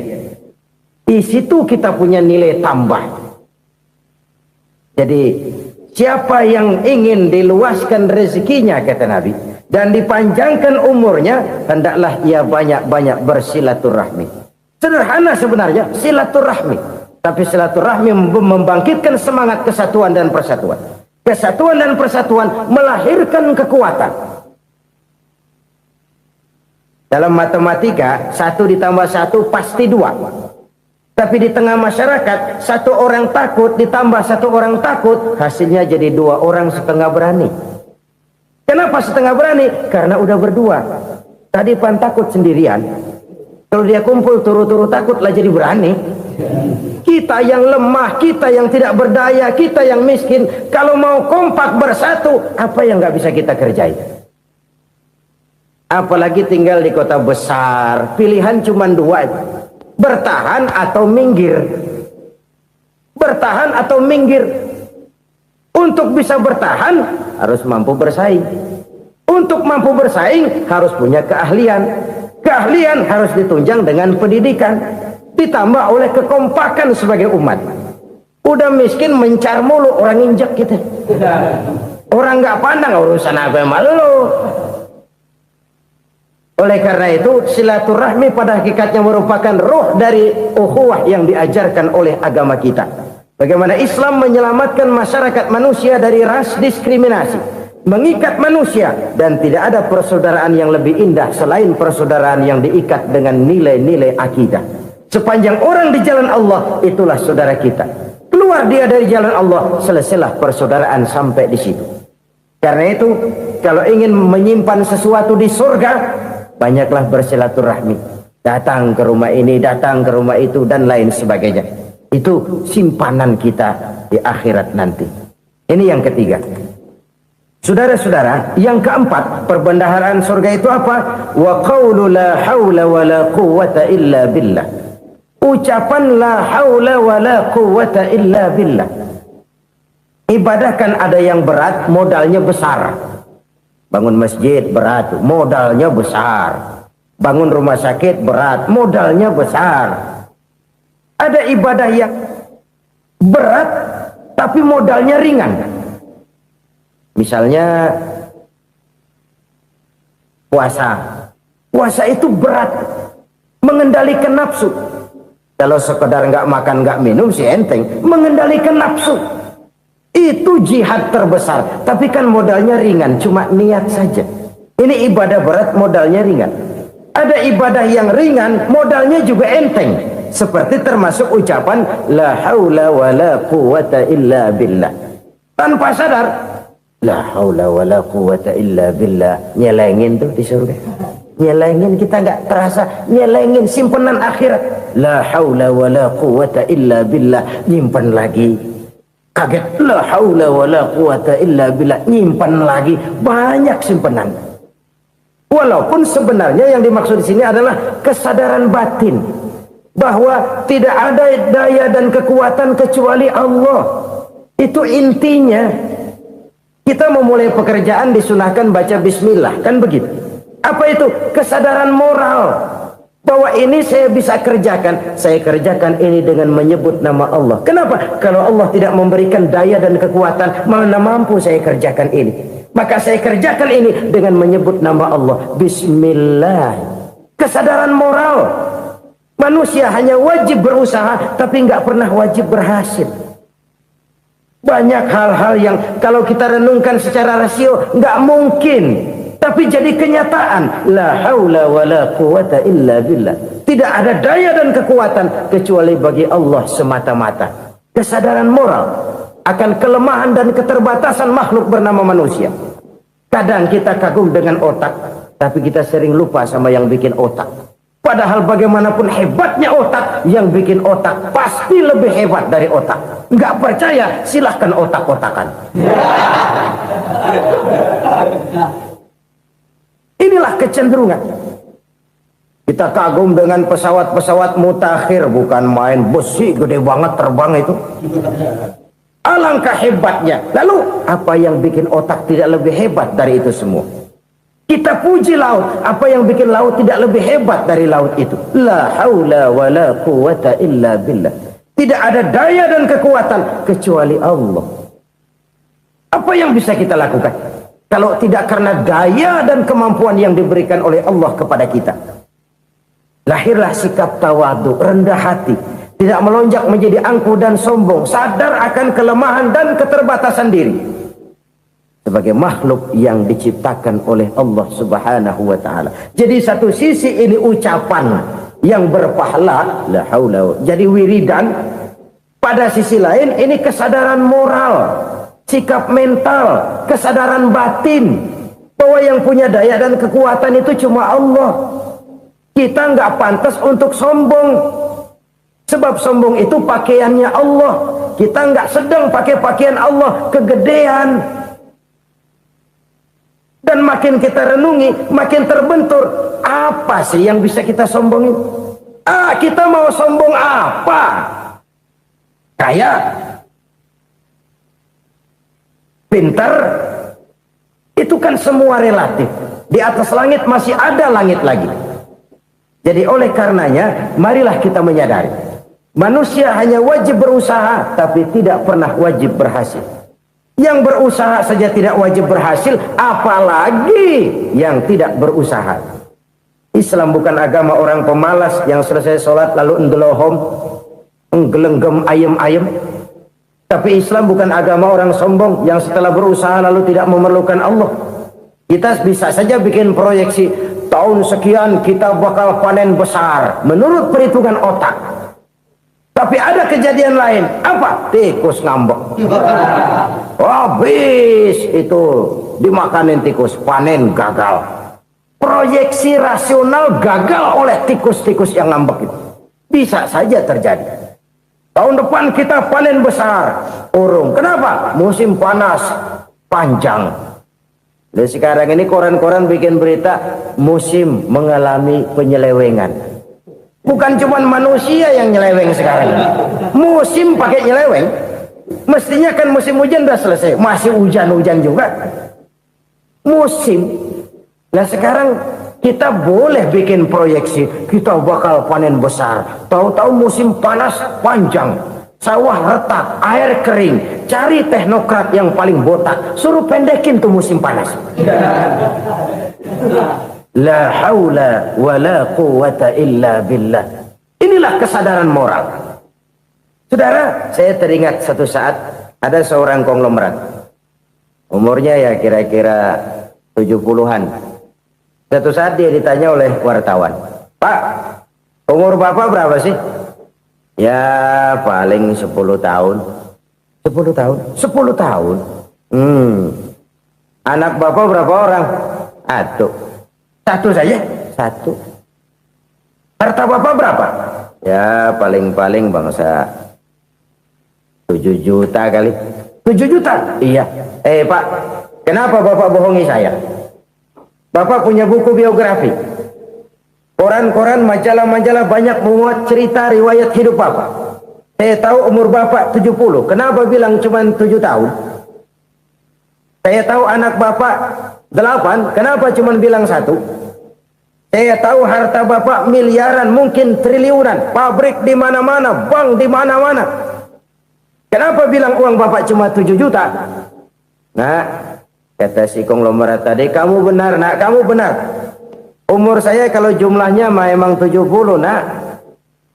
A: Di situ kita punya nilai tambah. Jadi siapa yang ingin diluaskan rezekinya kata Nabi dan dipanjangkan umurnya, hendaklah ia banyak-banyak bersilaturahmi. Sederhana sebenarnya silaturahmi. Tapi silaturahmi membangkitkan semangat kesatuan dan persatuan. Kesatuan dan persatuan melahirkan kekuatan. Dalam matematika, 1 ditambah 1 pasti 2. Tapi di tengah masyarakat, 1 orang takut ditambah 1 orang takut, hasilnya jadi 2 orang setengah berani. Kenapa setengah berani? Karena udah berdua. Tadi pan takut sendirian. Kalau dia kumpul turu-turu takut lah jadi berani. Kita yang lemah, kita yang tidak berdaya, kita yang miskin, kalau mau kompak bersatu, apa yang nggak bisa kita kerjain? Apalagi tinggal di kota besar, pilihan cuma 2, bertahan atau minggir. Bertahan atau minggir. Untuk bisa bertahan harus mampu bersaing. Untuk mampu bersaing harus punya keahlian. Keahlian harus ditunjang dengan pendidikan, ditambah oleh kekompakan sebagai umat. Udah miskin mencar mulu, orang injek kita. Orang nggak pandang urusan apa malu. Oleh karena itu silaturahmi pada hakikatnya merupakan ruh dari ukhuwah yang diajarkan oleh agama kita. Bagaimana Islam menyelamatkan masyarakat manusia dari ras diskriminasi, mengikat manusia, dan tidak ada persaudaraan yang lebih indah selain persaudaraan yang diikat dengan nilai-nilai akidah. Sepanjang orang di jalan Allah, itulah saudara kita. Keluar dia dari jalan Allah, selesailah persaudaraan sampai di situ. Karena itu, kalau ingin menyimpan sesuatu di surga, banyaklah bersilaturahmi. Datang ke rumah ini, datang ke rumah itu, dan lain sebagainya. Itu simpanan kita di akhirat nanti. Ini yang ketiga. Saudara-saudara, yang keempat, perbendaharaan surga itu apa? Wa qawlu la hawla wa la quwwata illa billah. Ucapan la hawla wa la quwwata illa billah. Ibadah kan ada yang berat, modalnya besar. Bangun masjid berat, modalnya besar. Bangun rumah sakit berat, modalnya besar. Ada ibadah yang berat, tapi modalnya ringan. Misalnya puasa. Puasa itu berat, mengendalikan nafsu. Kalau sekedar nggak makan nggak minum sih enteng, mengendalikan nafsu itu jihad terbesar. Tapi kan modalnya ringan, cuma niat saja. Ini ibadah berat, modalnya ringan. Ada ibadah yang ringan, modalnya juga enteng. Seperti termasuk ucapan la haula wa la quwwata illa billah. Tanpa sadar, la haula wa la quwwata illa billah. Nyelengin tuh di surga. Nyelengin, kita nggak terasa. Nyelengin simpenan akhirat. La haula wa la quwwata illa billah. Nyimpan lagi. Kaget, la haula wa la quwwata illa billah. Nyimpan lagi. Banyak simpenan. Walaupun sebenarnya yang dimaksud di sini adalah kesadaran batin. Bahwa tidak ada daya dan kekuatan kecuali Allah. Itu intinya. Kita memulai pekerjaan disunahkan baca bismillah, kan begitu. Apa itu? Kesadaran moral. Bahwa ini saya bisa kerjakan. Saya kerjakan ini dengan menyebut nama Allah. Kenapa? Kalau Allah tidak memberikan daya dan kekuatan, mana mampu saya kerjakan ini. Maka saya kerjakan ini dengan menyebut nama Allah. Bismillah. Kesadaran moral. Manusia hanya wajib berusaha, tapi nggak pernah wajib berhasil. Banyak hal-hal yang kalau kita renungkan secara rasio nggak mungkin, tapi jadi kenyataan. La haula wa la quwwata illa billah. Tidak ada daya dan kekuatan kecuali bagi Allah semata-mata. Kesadaran moral akan kelemahan dan keterbatasan makhluk bernama manusia. Kadang kita kagum dengan otak, tapi kita sering lupa sama yang bikin otak. Padahal bagaimanapun hebatnya otak, yang bikin otak pasti lebih hebat dari otak. Nggak percaya, silahkan otak-otakan. Inilah kecenderungan. Kita kagum dengan pesawat-pesawat mutakhir, bukan main, besi gede banget terbang itu. Alangkah hebatnya. Lalu apa yang bikin otak tidak lebih hebat dari itu semua? Kita puji laut, apa yang bikin laut tidak lebih hebat dari laut itu? La haula wa la quwwata illa billah. Tidak ada daya dan kekuatan kecuali Allah. Apa yang bisa kita lakukan kalau tidak karena daya dan kemampuan yang diberikan oleh Allah kepada kita? Lahirlah sikap tawadu, rendah hati, tidak melonjak menjadi angkuh dan sombong, sadar akan kelemahan dan keterbatasan diri. Sebagai makhluk yang diciptakan oleh Allah Subhanahu wa ta'ala. Jadi satu sisi ini ucapan yang berpahala, la haula, jadi wiridan. Pada sisi lain ini kesadaran moral, sikap mental, kesadaran batin, bahwa yang punya daya dan kekuatan itu cuma Allah. Kita nggak pantas untuk sombong, sebab sombong itu pakaiannya Allah. Kita nggak sedang pakai pakaian Allah, kegedean. Dan makin kita renungi, makin terbentur. Apa sih yang bisa kita sombongin? Kita mau sombong apa? Kaya? Pintar? Itu kan semua relatif. Di atas langit masih ada langit lagi. Jadi oleh karenanya, marilah kita menyadari Manusia hanya wajib berusaha, tapi tidak pernah wajib berhasil. Yang berusaha saja tidak wajib berhasil, apalagi yang tidak berusaha. Islam bukan agama orang pemalas yang selesai sholat lalu endelohom, enggelenggem ayem-ayem. Tapi Islam bukan agama orang sombong yang setelah berusaha lalu tidak memerlukan Allah. Kita bisa saja bikin proyeksi, tahun sekian kita bakal panen besar menurut perhitungan otak. Tapi ada kejadian lain. Apa? Tikus ngambek. Habis itu dimakanin tikus, panen gagal. Proyeksi rasional gagal oleh tikus-tikus yang ngambek itu. Bisa saja terjadi. Tahun depan kita panen besar, urung. Kenapa? Musim panas panjang. Dan sekarang ini koran-koran bikin berita musim mengalami penyelewengan. Bukan cuma manusia yang nyeleweng sekarang. Musim pakai nyeleweng. Mestinya kan musim hujan udah selesai, masih hujan-hujan juga. Musim. Nah sekarang kita boleh bikin proyeksi, kita bakal panen besar. Tahu-tahu musim panas panjang, sawah retak, air kering. Cari teknokrat yang paling botak, suruh pendekin tuh musim panas. La haula wa la quwata illa billah. Inilah kesadaran moral. Saudara, saya teringat satu saat ada seorang konglomerat. Umurnya ya kira-kira 70-an. Satu saat dia ditanya oleh wartawan, "Pak, umur Bapak berapa sih?" "Ya paling 10 tahun." 10 tahun? 10 tahun? Anak Bapak berapa orang? Satu saja? Satu. Harta Bapak berapa? Ya paling-paling bangsa 7 juta kali. 7 juta? Iya. Pak, kenapa Bapak bohongi saya? Bapak punya buku biografi. Koran-koran, majalah-majalah banyak memuat cerita riwayat hidup Bapak. Saya tahu umur Bapak 70. Kenapa bilang cuma 7 tahun? Saya tahu anak Bapak 8. Kenapa cuma bilang 1? Saya tahu harta Bapak miliaran, mungkin triliunan. Pabrik di mana-mana, bank di mana-mana. Kenapa bilang uang Bapak cuma 7 juta? Nah, kata si konglomerat tadi, kamu benar nak, kamu benar. Umur saya kalau jumlahnya memang 70 nak.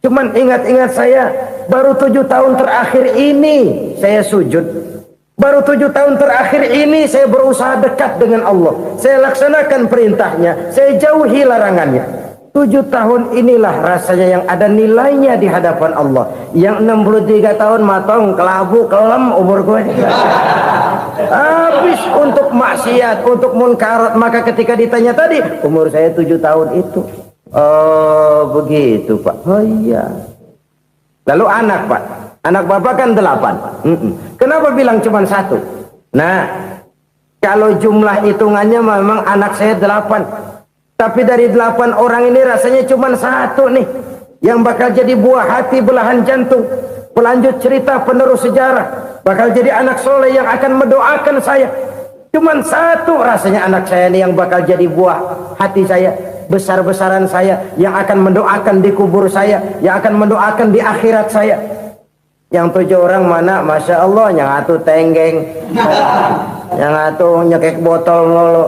A: Cuman ingat-ingat saya, baru 7 tahun terakhir ini saya sujud. Baru 7 tahun terakhir ini saya berusaha dekat dengan Allah. Saya laksanakan perintahnya, saya jauhi larangannya. 7 tahun inilah rasanya yang ada nilainya di hadapan Allah. Yang 63 tahun matong, kelabu, kelem umur gue. Habis untuk maksiat, untuk munkarat. Maka ketika ditanya tadi, umur saya 7 tahun itu. Oh begitu Pak. Oh iya. Lalu anak Pak, anak Bapak kan 8. Kenapa bilang cuma 1? Nah, kalau jumlah hitungannya memang anak saya 8. Tapi dari 8 orang ini rasanya cuma 1 nih yang bakal jadi buah hati, belahan jantung, pelanjut cerita, penerus sejarah, bakal jadi anak soleh yang akan mendoakan saya. Cuma 1 rasanya anak saya ini yang bakal jadi buah hati saya, besar-besaran saya, yang akan mendoakan di kubur saya, yang akan mendoakan di akhirat saya. Yang 7 orang mana? Masya Allah, yang atu tenggeng, yang atu nyekek botol ngolo,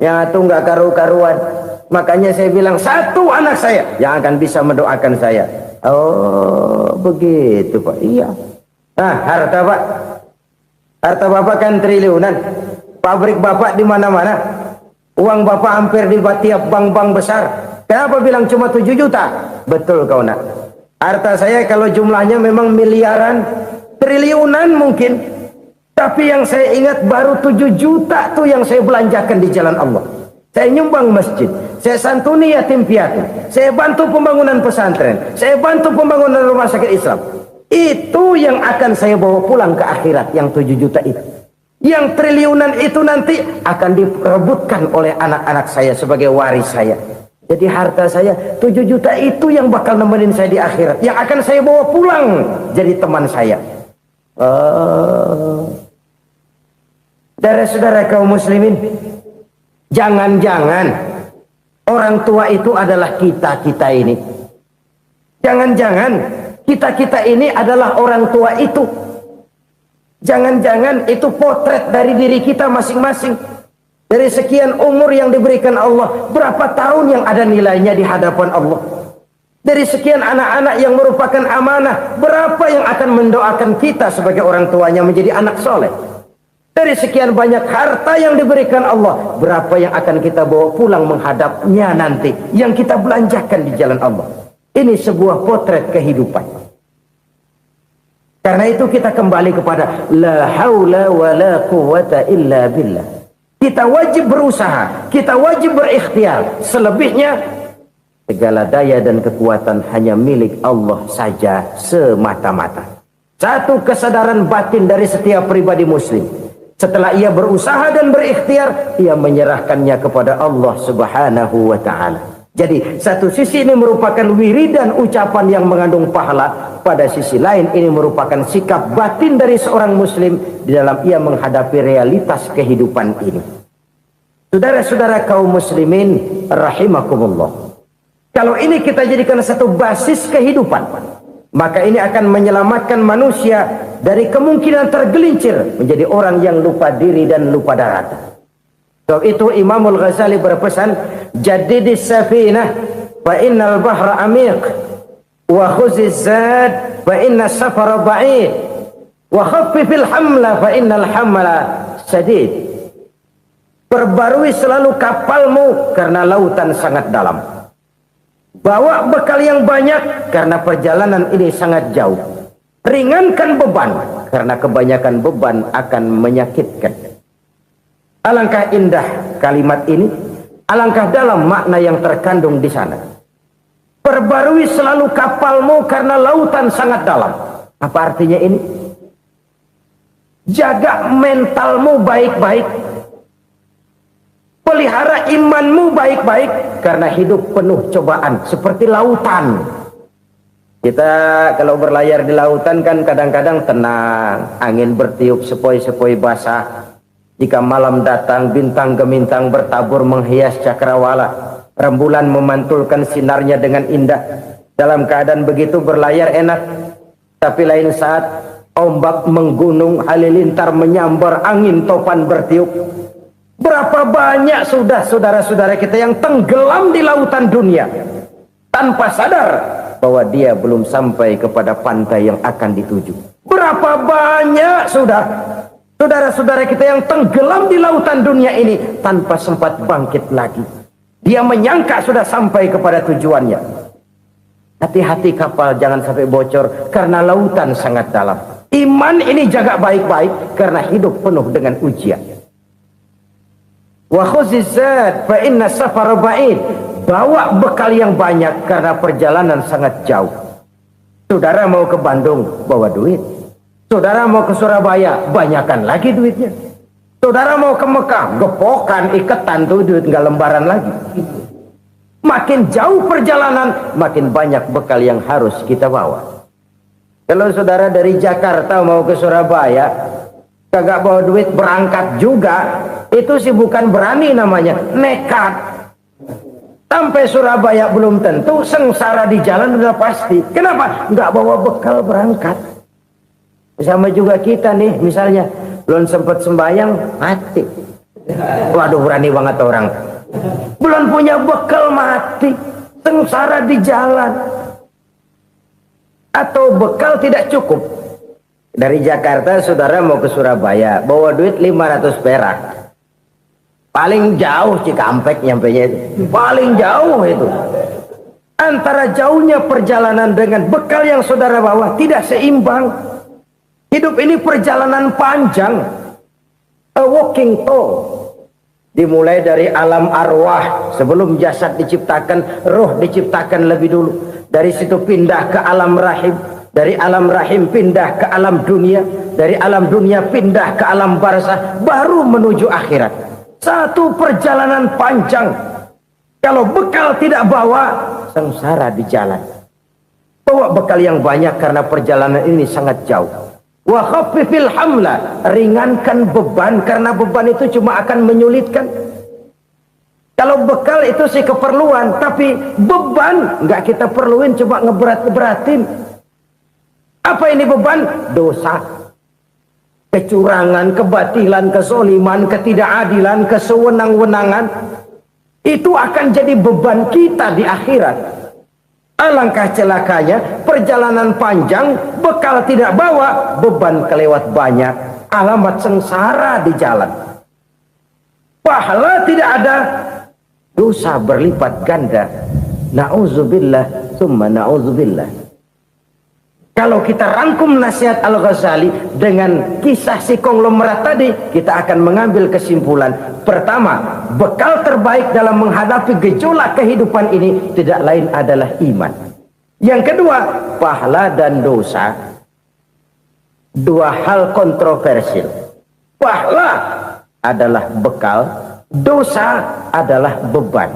A: yang atu nggak karu-karuan. Makanya saya bilang 1 anak saya yang akan bisa mendoakan saya. Oh begitu Pak. Iya. Nah harta Pak, harta Bapak kan triliunan. Pabrik Bapak di mana-mana. Uang Bapak hampir di tiap bank-bank besar. Kenapa bilang cuma 7 juta? Betul kau nak. Harta saya kalau jumlahnya memang miliaran, triliunan mungkin. Tapi yang saya ingat baru 7 juta tuh yang saya belanjakan di jalan Allah. Saya nyumbang masjid, saya santuni yatim piatu, saya bantu pembangunan pesantren, saya bantu pembangunan rumah sakit Islam. Itu yang akan saya bawa pulang ke akhirat, yang 7 juta itu. Yang triliunan itu nanti akan diperebutkan oleh anak-anak saya sebagai waris saya. Jadi harta saya 7 juta itu yang bakal nemenin saya di akhirat, yang akan saya bawa pulang jadi teman saya. Saudara-saudara kaum muslimin, jangan-jangan orang tua itu adalah kita-kita ini. Jangan-jangan kita-kita ini adalah orang tua itu. Jangan-jangan itu potret dari diri kita masing-masing. Dari sekian umur yang diberikan Allah, berapa tahun yang ada nilainya di hadapan Allah? Dari sekian anak-anak yang merupakan amanah, berapa yang akan mendoakan kita sebagai orang tuanya menjadi anak soleh? Dari sekian banyak harta yang diberikan Allah, berapa yang akan kita bawa pulang menghadapnya nanti, yang kita belanjakan di jalan Allah? Ini sebuah potret kehidupan. Karena itu kita kembali kepada la haula wa la quwwata illa billah. Kita wajib berusaha, kita wajib berikhtiar. Selebihnya segala daya dan kekuatan hanya milik Allah saja semata-mata. Satu kesadaran batin dari setiap pribadi muslim. Setelah ia berusaha dan berikhtiar, ia menyerahkannya kepada Allah Subhanahu wa ta'ala. Jadi satu sisi ini merupakan wiridan ucapan yang mengandung pahala. Pada sisi lain ini merupakan sikap batin dari seorang muslim di dalam ia menghadapi realitas kehidupan ini. Saudara-saudara kaum muslimin rahimakumullah. Kalau ini kita jadikan satu basis kehidupan, maka ini akan menyelamatkan manusia dari kemungkinan tergelincir menjadi orang yang lupa diri dan lupa darat. Sebab itu Imamul Ghazali berpesan, jadidis safinah fa innal bahra amiq wa khuziz zad fa inna safara ba'id wa khaffifil hamla fa innal hamla sadid. Perbarui selalu kapalmu karena lautan sangat dalam. Bawa bekal yang banyak karena perjalanan ini sangat jauh. Ringankan beban karena kebanyakan beban akan menyakitkan. Alangkah indah kalimat ini, alangkah dalam makna yang terkandung di sana. Perbarui selalu kapalmu karena lautan sangat dalam. Apa artinya ini? Jaga mentalmu baik-baik. Pelihara imanmu baik-baik karena hidup penuh cobaan seperti lautan. Kita kalau berlayar di lautan kan kadang-kadang tenang, angin bertiup sepoi-sepoi basah. Jika malam datang, bintang gemintang bertabur menghias cakrawala. Rembulan memantulkan sinarnya dengan indah. Dalam keadaan begitu berlayar enak. Tapi lain saat ombak menggunung, halilintar menyambar, angin topan bertiup. Berapa banyak sudah saudara-saudara kita yang tenggelam di lautan dunia tanpa sadar bahwa dia belum sampai kepada pantai yang akan dituju. Berapa banyak sudah saudara-saudara kita yang tenggelam di lautan dunia ini tanpa sempat bangkit lagi. Dia menyangka sudah sampai kepada tujuannya. Hati-hati kapal jangan sampai bocor karena lautan sangat dalam. Iman ini jaga baik-baik karena hidup penuh dengan ujian. Wa khuzizat fa inna safara ba'id. Bawa bekal yang banyak karena perjalanan sangat jauh. Saudara mau ke Bandung, bawa duit. Saudara mau ke Surabaya, banyakan lagi duitnya. Saudara mau ke Mekah, gepokan, iketan tuh duit nggak lembaran lagi. Makin jauh perjalanan, makin banyak bekal yang harus kita bawa. Kalau saudara dari Jakarta mau ke Surabaya, kagak bawa duit berangkat juga, itu sih bukan berani namanya, nekat. Sampai Surabaya belum tentu, sengsara di jalan udah pasti. Kenapa? Nggak bawa bekal berangkat. Sama juga kita nih, misalnya belum sempat sembahyang, mati. Waduh, berani banget orang. Belum punya bekal, mati. Sengsara di jalan. Atau bekal tidak cukup. Dari Jakarta saudara mau ke Surabaya, bawa duit 500 perak. Paling jauh Cikampek nyampenya itu. Paling jauh itu. Antara jauhnya perjalanan dengan bekal yang saudara bawa tidak seimbang. Hidup ini perjalanan panjang. A walking tour. Dimulai dari alam arwah. Sebelum jasad diciptakan, roh diciptakan lebih dulu. Dari situ pindah ke alam rahim. Dari alam rahim pindah ke alam dunia. Dari alam dunia pindah ke alam barzah. Baru menuju akhirat. Satu perjalanan panjang. Kalau bekal tidak bawa, sengsara di jalan. Bawa bekal yang banyak karena perjalanan ini sangat jauh. Wa khaffifil hamla, ringankan beban karena beban itu cuma akan menyulitkan. Kalau bekal itu sih keperluan, tapi beban nggak kita perluin, cuma ngeberat-beratin. Apa ini beban? Dosa. Kecurangan, kebatilan, kezoliman, ketidakadilan, kesewenang-wenangan. Itu akan jadi beban kita di akhirat. Alangkah celakanya, perjalanan panjang, bekal tidak bawa, beban kelewat banyak, alamat sengsara di jalan. Pahala tidak ada, dosa berlipat ganda. Na'udzubillah, summa na'udzubillah. Kalau kita rangkum nasihat Al-Ghazali dengan kisah si konglomerat tadi, kita akan mengambil kesimpulan. Pertama, bekal terbaik dalam menghadapi gejolak kehidupan ini tidak lain adalah iman. Yang kedua, pahala dan dosa. Dua hal kontroversial. Pahala adalah bekal, dosa adalah beban.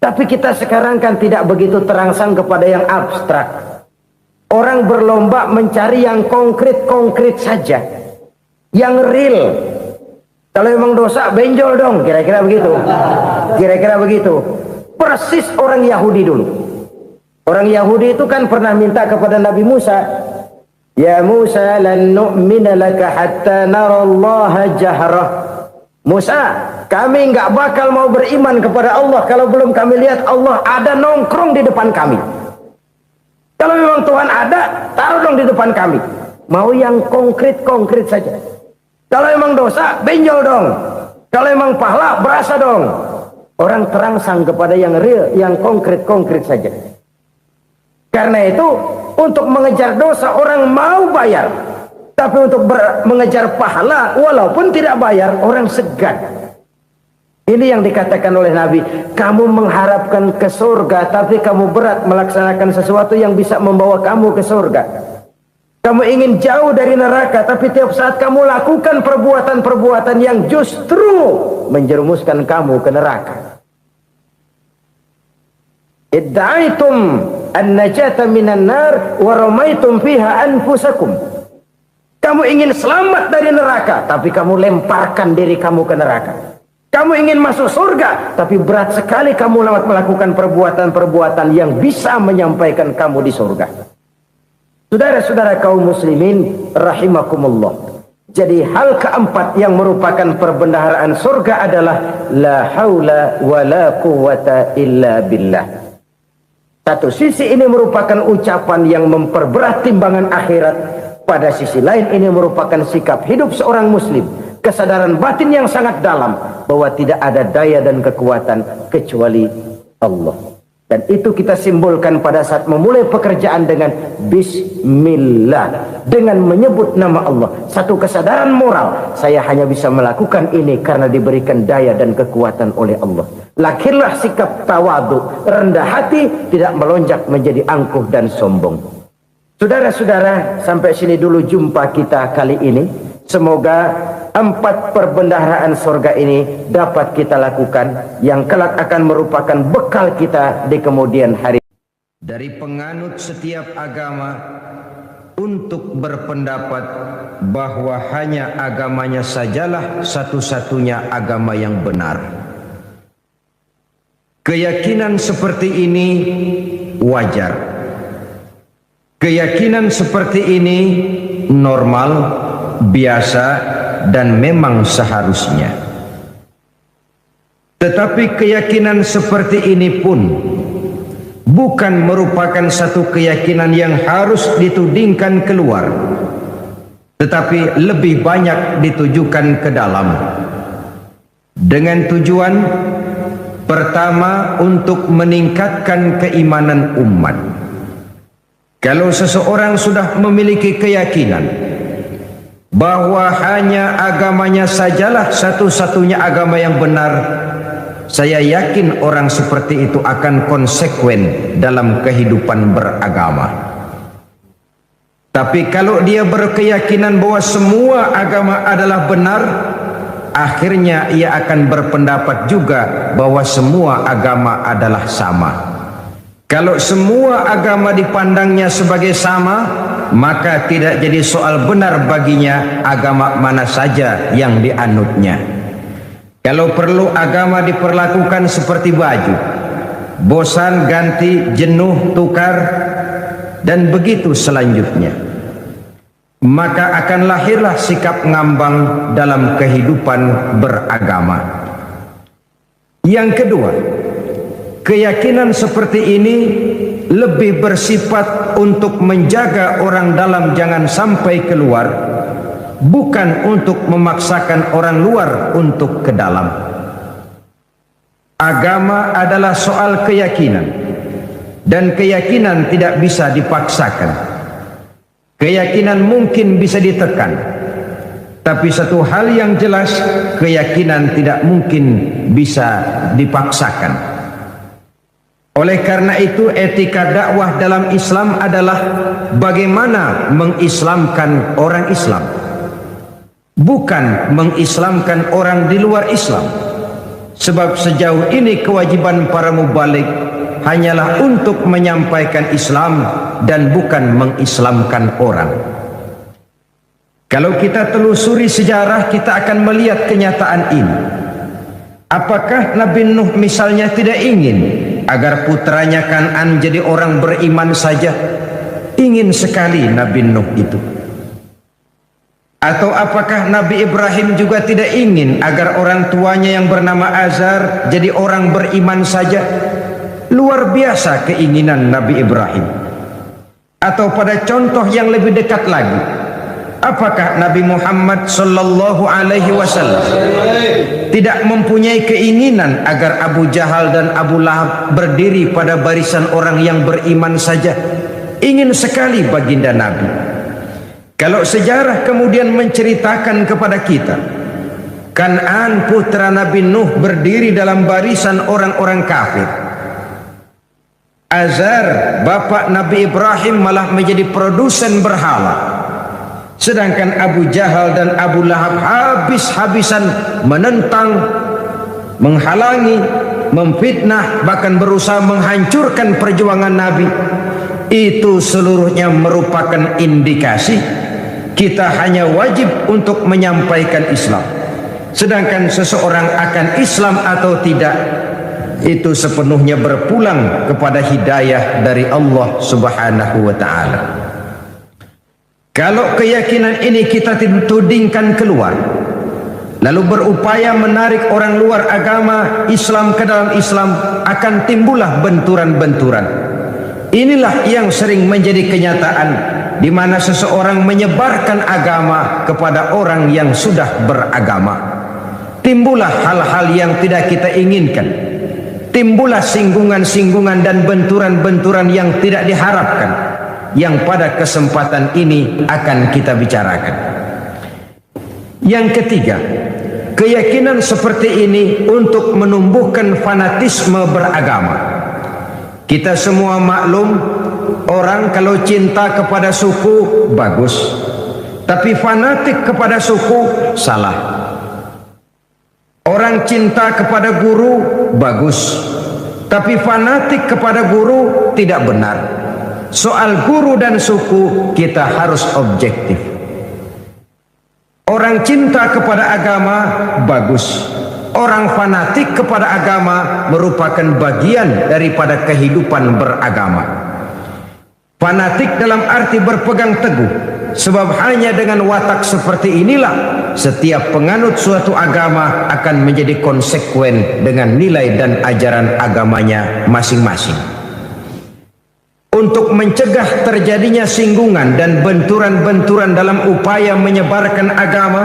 A: Tapi kita sekarang kan tidak begitu terangsang kepada yang abstrak. Orang berlomba mencari yang konkret-konkret saja, yang real. Kalau memang dosa, benjol dong, kira-kira begitu. Kira-kira begitu. Persis orang Yahudi dulu. Orang Yahudi itu kan pernah minta kepada Nabi Musa, ya Musa, lan nu'mina laka hatta narallaha jahrah. Musa, kami nggak bakal mau beriman kepada Allah kalau belum kami lihat Allah ada nongkrong di depan kami. Kalau memang Tuhan ada, taruh dong di depan kami. Mau yang konkret-konkret saja. Kalau memang dosa, benjol dong. Kalau memang pahala, berasa dong. Orang terangsang kepada yang real, yang konkret-konkret saja. Karena itu, untuk mengejar dosa, orang mau bayar. Tapi untuk mengejar pahala, walaupun tidak bayar, orang segan. Ini yang dikatakan oleh Nabi, kamu mengharapkan ke surga, tapi kamu berat melaksanakan sesuatu yang bisa membawa kamu ke surga. Kamu ingin jauh dari neraka, tapi tiap saat kamu lakukan perbuatan-perbuatan yang justru menjerumuskan kamu ke neraka. Idda'aitum an-najata minan nar wa ramaitum fiha anfusakum. Kamu ingin selamat dari neraka, tapi kamu lemparkan diri kamu ke neraka. Kamu ingin masuk surga, tapi berat sekali kamu melakukan perbuatan-perbuatan yang bisa menyampaikan kamu di surga. Saudara-saudara kaum muslimin rahimakumullah. Jadi hal keempat yang merupakan perbendaharaan surga adalah la haula wa la quwata illa billah. Satu sisi ini merupakan ucapan yang memperberat timbangan akhirat. Pada sisi lain ini merupakan sikap hidup seorang muslim. Kesadaran batin yang sangat dalam bahwa tidak ada daya dan kekuatan kecuali Allah. Dan itu kita simbolkan pada saat memulai pekerjaan dengan Bismillah, dengan menyebut nama Allah. Satu kesadaran moral, saya hanya bisa melakukan ini karena diberikan daya dan kekuatan oleh Allah. Lahirlah sikap tawadu, rendah hati, tidak melonjak menjadi angkuh dan sombong. Saudara-saudara, sampai sini dulu jumpa kita kali ini. Semoga 4 perbendaharaan surga ini dapat kita lakukan, yang kelak akan merupakan bekal kita di kemudian hari. Dari penganut setiap agama untuk berpendapat bahwa hanya agamanya sajalah satu-satunya agama yang benar. Keyakinan seperti ini wajar. Keyakinan seperti ini normal, biasa, dan memang seharusnya. Tetapi keyakinan seperti ini pun bukan merupakan satu keyakinan yang harus ditudingkan keluar, tetapi lebih banyak ditujukan ke dalam, dengan tujuan pertama untuk meningkatkan keimanan umat. Kalau seseorang sudah memiliki keyakinan bahwa hanya agamanya sajalah satu-satunya agama yang benar, saya yakin orang seperti itu akan konsekuen dalam kehidupan beragama. Tapi kalau dia berkeyakinan bahwa semua agama adalah benar, akhirnya ia akan berpendapat juga bahwa semua agama adalah sama. Kalau semua agama dipandangnya sebagai sama, maka tidak jadi soal benar baginya agama mana saja yang dianutnya. Kalau perlu agama diperlakukan seperti baju, bosan ganti, jenuh tukar, dan begitu selanjutnya. Maka akan lahirlah sikap ngambang dalam kehidupan beragama. Yang kedua, keyakinan seperti ini lebih bersifat untuk menjaga orang dalam jangan sampai keluar, bukan untuk memaksakan orang luar untuk ke dalam. Agama adalah soal keyakinan, dan keyakinan tidak bisa dipaksakan. Keyakinan mungkin bisa ditekan, tapi satu hal yang jelas, keyakinan tidak mungkin bisa dipaksakan. Oleh karena itu, etika dakwah dalam Islam adalah bagaimana mengislamkan orang Islam, bukan mengislamkan orang di luar Islam. Sebab sejauh ini kewajiban para mubalik hanyalah untuk menyampaikan Islam dan bukan mengislamkan orang. Kalau kita telusuri sejarah, kita akan melihat kenyataan ini. Apakah Nabi Nuh misalnya tidak ingin agar putranya Kan'an jadi orang beriman saja? Ingin sekali Nabi Nuh itu. Atau apakah Nabi Ibrahim juga tidak ingin agar orang tuanya yang bernama Azar jadi orang beriman saja? Luar biasa keinginan Nabi Ibrahim. Atau pada contoh yang lebih dekat lagi, apakah Nabi Muhammad sallallahu alaihi wasallam tidak mempunyai keinginan agar Abu Jahal dan Abu Lahab berdiri pada barisan orang yang beriman saja? Ingin sekali baginda Nabi. Kalau sejarah kemudian menceritakan kepada kita, Kan'an putra Nabi Nuh berdiri dalam barisan orang-orang kafir, Azar bapak Nabi Ibrahim malah menjadi produsen berhala, sedangkan Abu Jahal dan Abu Lahab habis-habisan menentang, menghalangi, memfitnah, bahkan berusaha menghancurkan perjuangan Nabi. Itu seluruhnya merupakan indikasi kita hanya wajib untuk menyampaikan Islam. Sedangkan seseorang akan Islam atau tidak, itu sepenuhnya berpulang kepada hidayah dari Allah Subhanahu wa ta'ala. Kalau keyakinan ini kita tudingkan keluar, lalu berupaya menarik orang luar agama Islam ke dalam Islam, akan timbullah benturan-benturan. Inilah yang sering menjadi kenyataan di mana seseorang menyebarkan agama kepada orang yang sudah beragama. Timbullah hal-hal yang tidak kita inginkan. Timbullah singgungan-singgungan dan benturan-benturan yang tidak diharapkan, yang pada kesempatan ini akan kita bicarakan. Yang ketiga, keyakinan seperti ini untuk menumbuhkan fanatisme beragama. Kita semua maklum, orang kalau cinta kepada suku bagus, tapi fanatik kepada suku salah. Orang cinta kepada guru bagus, tapi fanatik kepada guru tidak benar. Soal guru dan suku kita harus objektif. Orang cinta kepada agama bagus, orang fanatik kepada agama merupakan bagian daripada kehidupan beragama. Fanatik dalam arti berpegang teguh, sebab hanya dengan watak seperti inilah setiap penganut suatu agama akan menjadi konsekuen dengan nilai dan ajaran agamanya masing-masing. Untuk mencegah terjadinya singgungan dan benturan-benturan dalam upaya menyebarkan agama,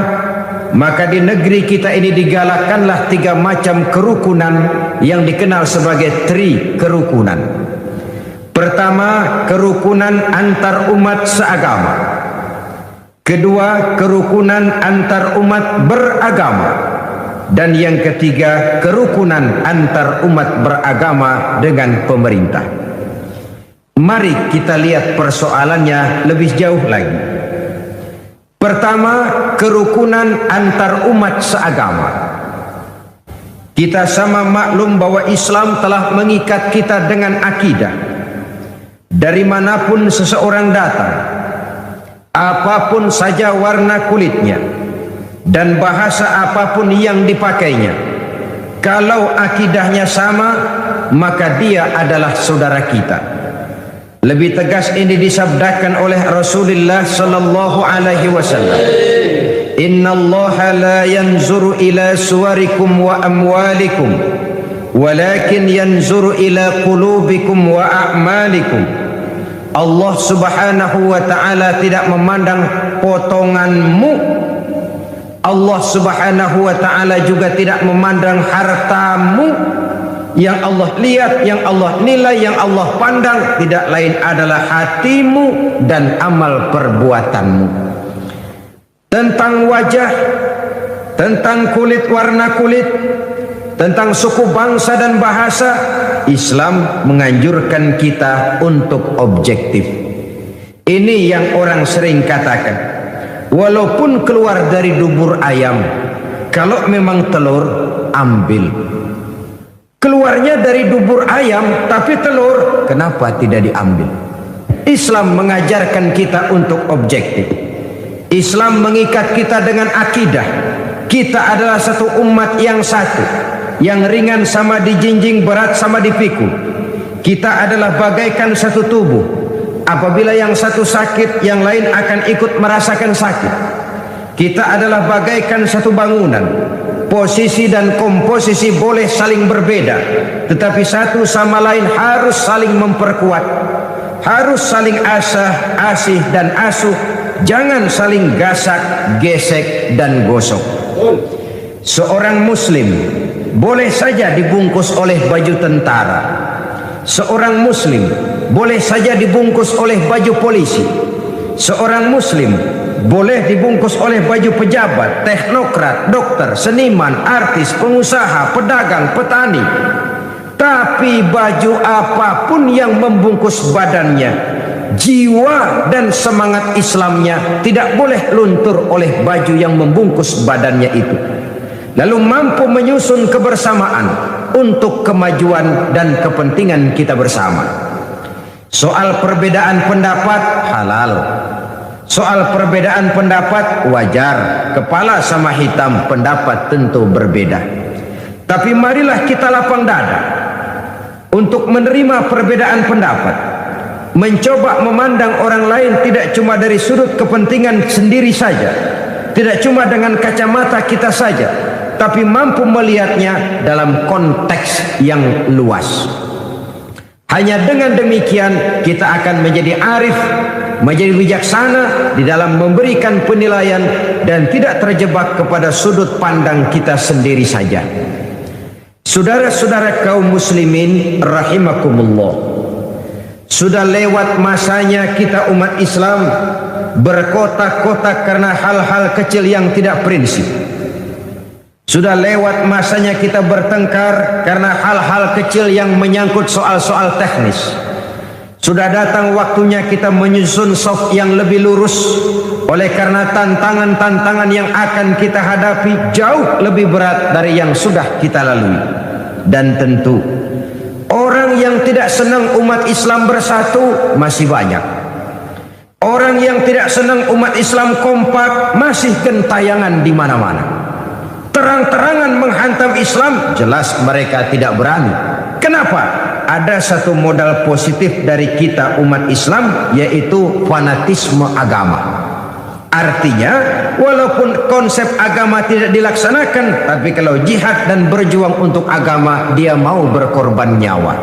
A: maka di negeri kita ini digalakkanlah 3 macam kerukunan yang dikenal sebagai tri kerukunan. Pertama, kerukunan antar umat seagama. Kedua, kerukunan antar umat beragama. Dan yang ketiga, kerukunan antar umat beragama dengan pemerintah. Mari kita lihat persoalannya lebih jauh lagi. Pertama, kerukunan antar umat seagama. Kita sama maklum bahwa Islam telah mengikat kita dengan akidah. Dari manapun seseorang datang, apapun saja warna kulitnya dan bahasa apapun yang dipakainya, kalau akidahnya sama, maka dia adalah saudara kita. Lebih tegas ini disabdakan oleh Rasulullah sallallahu alaihi wasallam. Innallaha la yanzuru ila suwarikum wa amwalikum, walakin yanzuru ila qulubikum wa a'malikum. Allah subhanahu wa ta'ala tidak memandang potonganmu. Allah subhanahu wa ta'ala juga tidak memandang hartamu. Yang Allah lihat, yang Allah nilai, yang Allah pandang tidak lain adalah hatimu dan amal perbuatanmu. Tentang wajah, tentang kulit, warna kulit, tentang suku, bangsa dan bahasa, Islam menganjurkan kita untuk objektif. Ini yang orang sering katakan, walaupun keluar dari dubur ayam, kalau memang telur, ambil. Keluarnya dari dubur ayam tapi telur, kenapa tidak diambil? Islam mengajarkan kita untuk objektif. Islam mengikat kita dengan akidah. Kita adalah satu umat yang satu, yang ringan sama dijinjing, berat sama dipikul. Kita adalah bagaikan satu tubuh. Apabila yang satu sakit, yang lain akan ikut merasakan sakit. Kita adalah bagaikan satu bangunan. Posisi dan komposisi boleh saling berbeda, tetapi satu sama lain harus saling memperkuat, harus saling asih dan asuh, jangan saling gasak, gesek dan gosok. Seorang muslim boleh saja dibungkus oleh baju tentara. Seorang muslim boleh saja dibungkus oleh baju polisi. Seorang muslim boleh dibungkus oleh baju pejabat, teknokrat, dokter, seniman, artis, pengusaha, pedagang, petani. Tapi baju apapun yang membungkus badannya, jiwa dan semangat Islamnya tidak boleh luntur oleh baju yang membungkus badannya itu. Lalu mampu menyusun kebersamaan untuk kemajuan dan kepentingan kita bersama. Soal perbedaan pendapat halal. Soal perbedaan pendapat wajar, kepala sama hitam pendapat tentu berbeda. Tapi marilah kita lapang dada untuk menerima perbedaan pendapat, mencoba memandang orang lain tidak cuma dari sudut kepentingan sendiri saja, tidak cuma dengan kacamata kita saja, tapi mampu melihatnya dalam konteks yang luas. Hanya dengan demikian kita akan menjadi arif, menjadi bijaksana di dalam memberikan penilaian dan tidak terjebak kepada sudut pandang kita sendiri saja. Saudara-saudara kaum muslimin rahimakumullah, sudah lewat masanya kita umat Islam berkotak-kotak karena hal-hal kecil yang tidak prinsip. Sudah lewat masanya kita bertengkar karena hal-hal kecil yang menyangkut soal-soal teknis. Sudah datang waktunya kita menyusun soft yang lebih lurus. Oleh karena tantangan-tantangan yang akan kita hadapi jauh lebih berat dari yang sudah kita lalui. Dan tentu orang yang tidak senang umat Islam bersatu masih banyak. Orang yang tidak senang umat Islam kompak masih gentayangan di mana-mana. Terang-terangan menghantam Islam jelas mereka tidak berani. Kenapa? Ada satu modal positif dari kita umat Islam, yaitu fanatisme agama. Artinya walaupun konsep agama tidak dilaksanakan, tapi kalau jihad dan berjuang untuk agama, dia mau berkorban nyawa.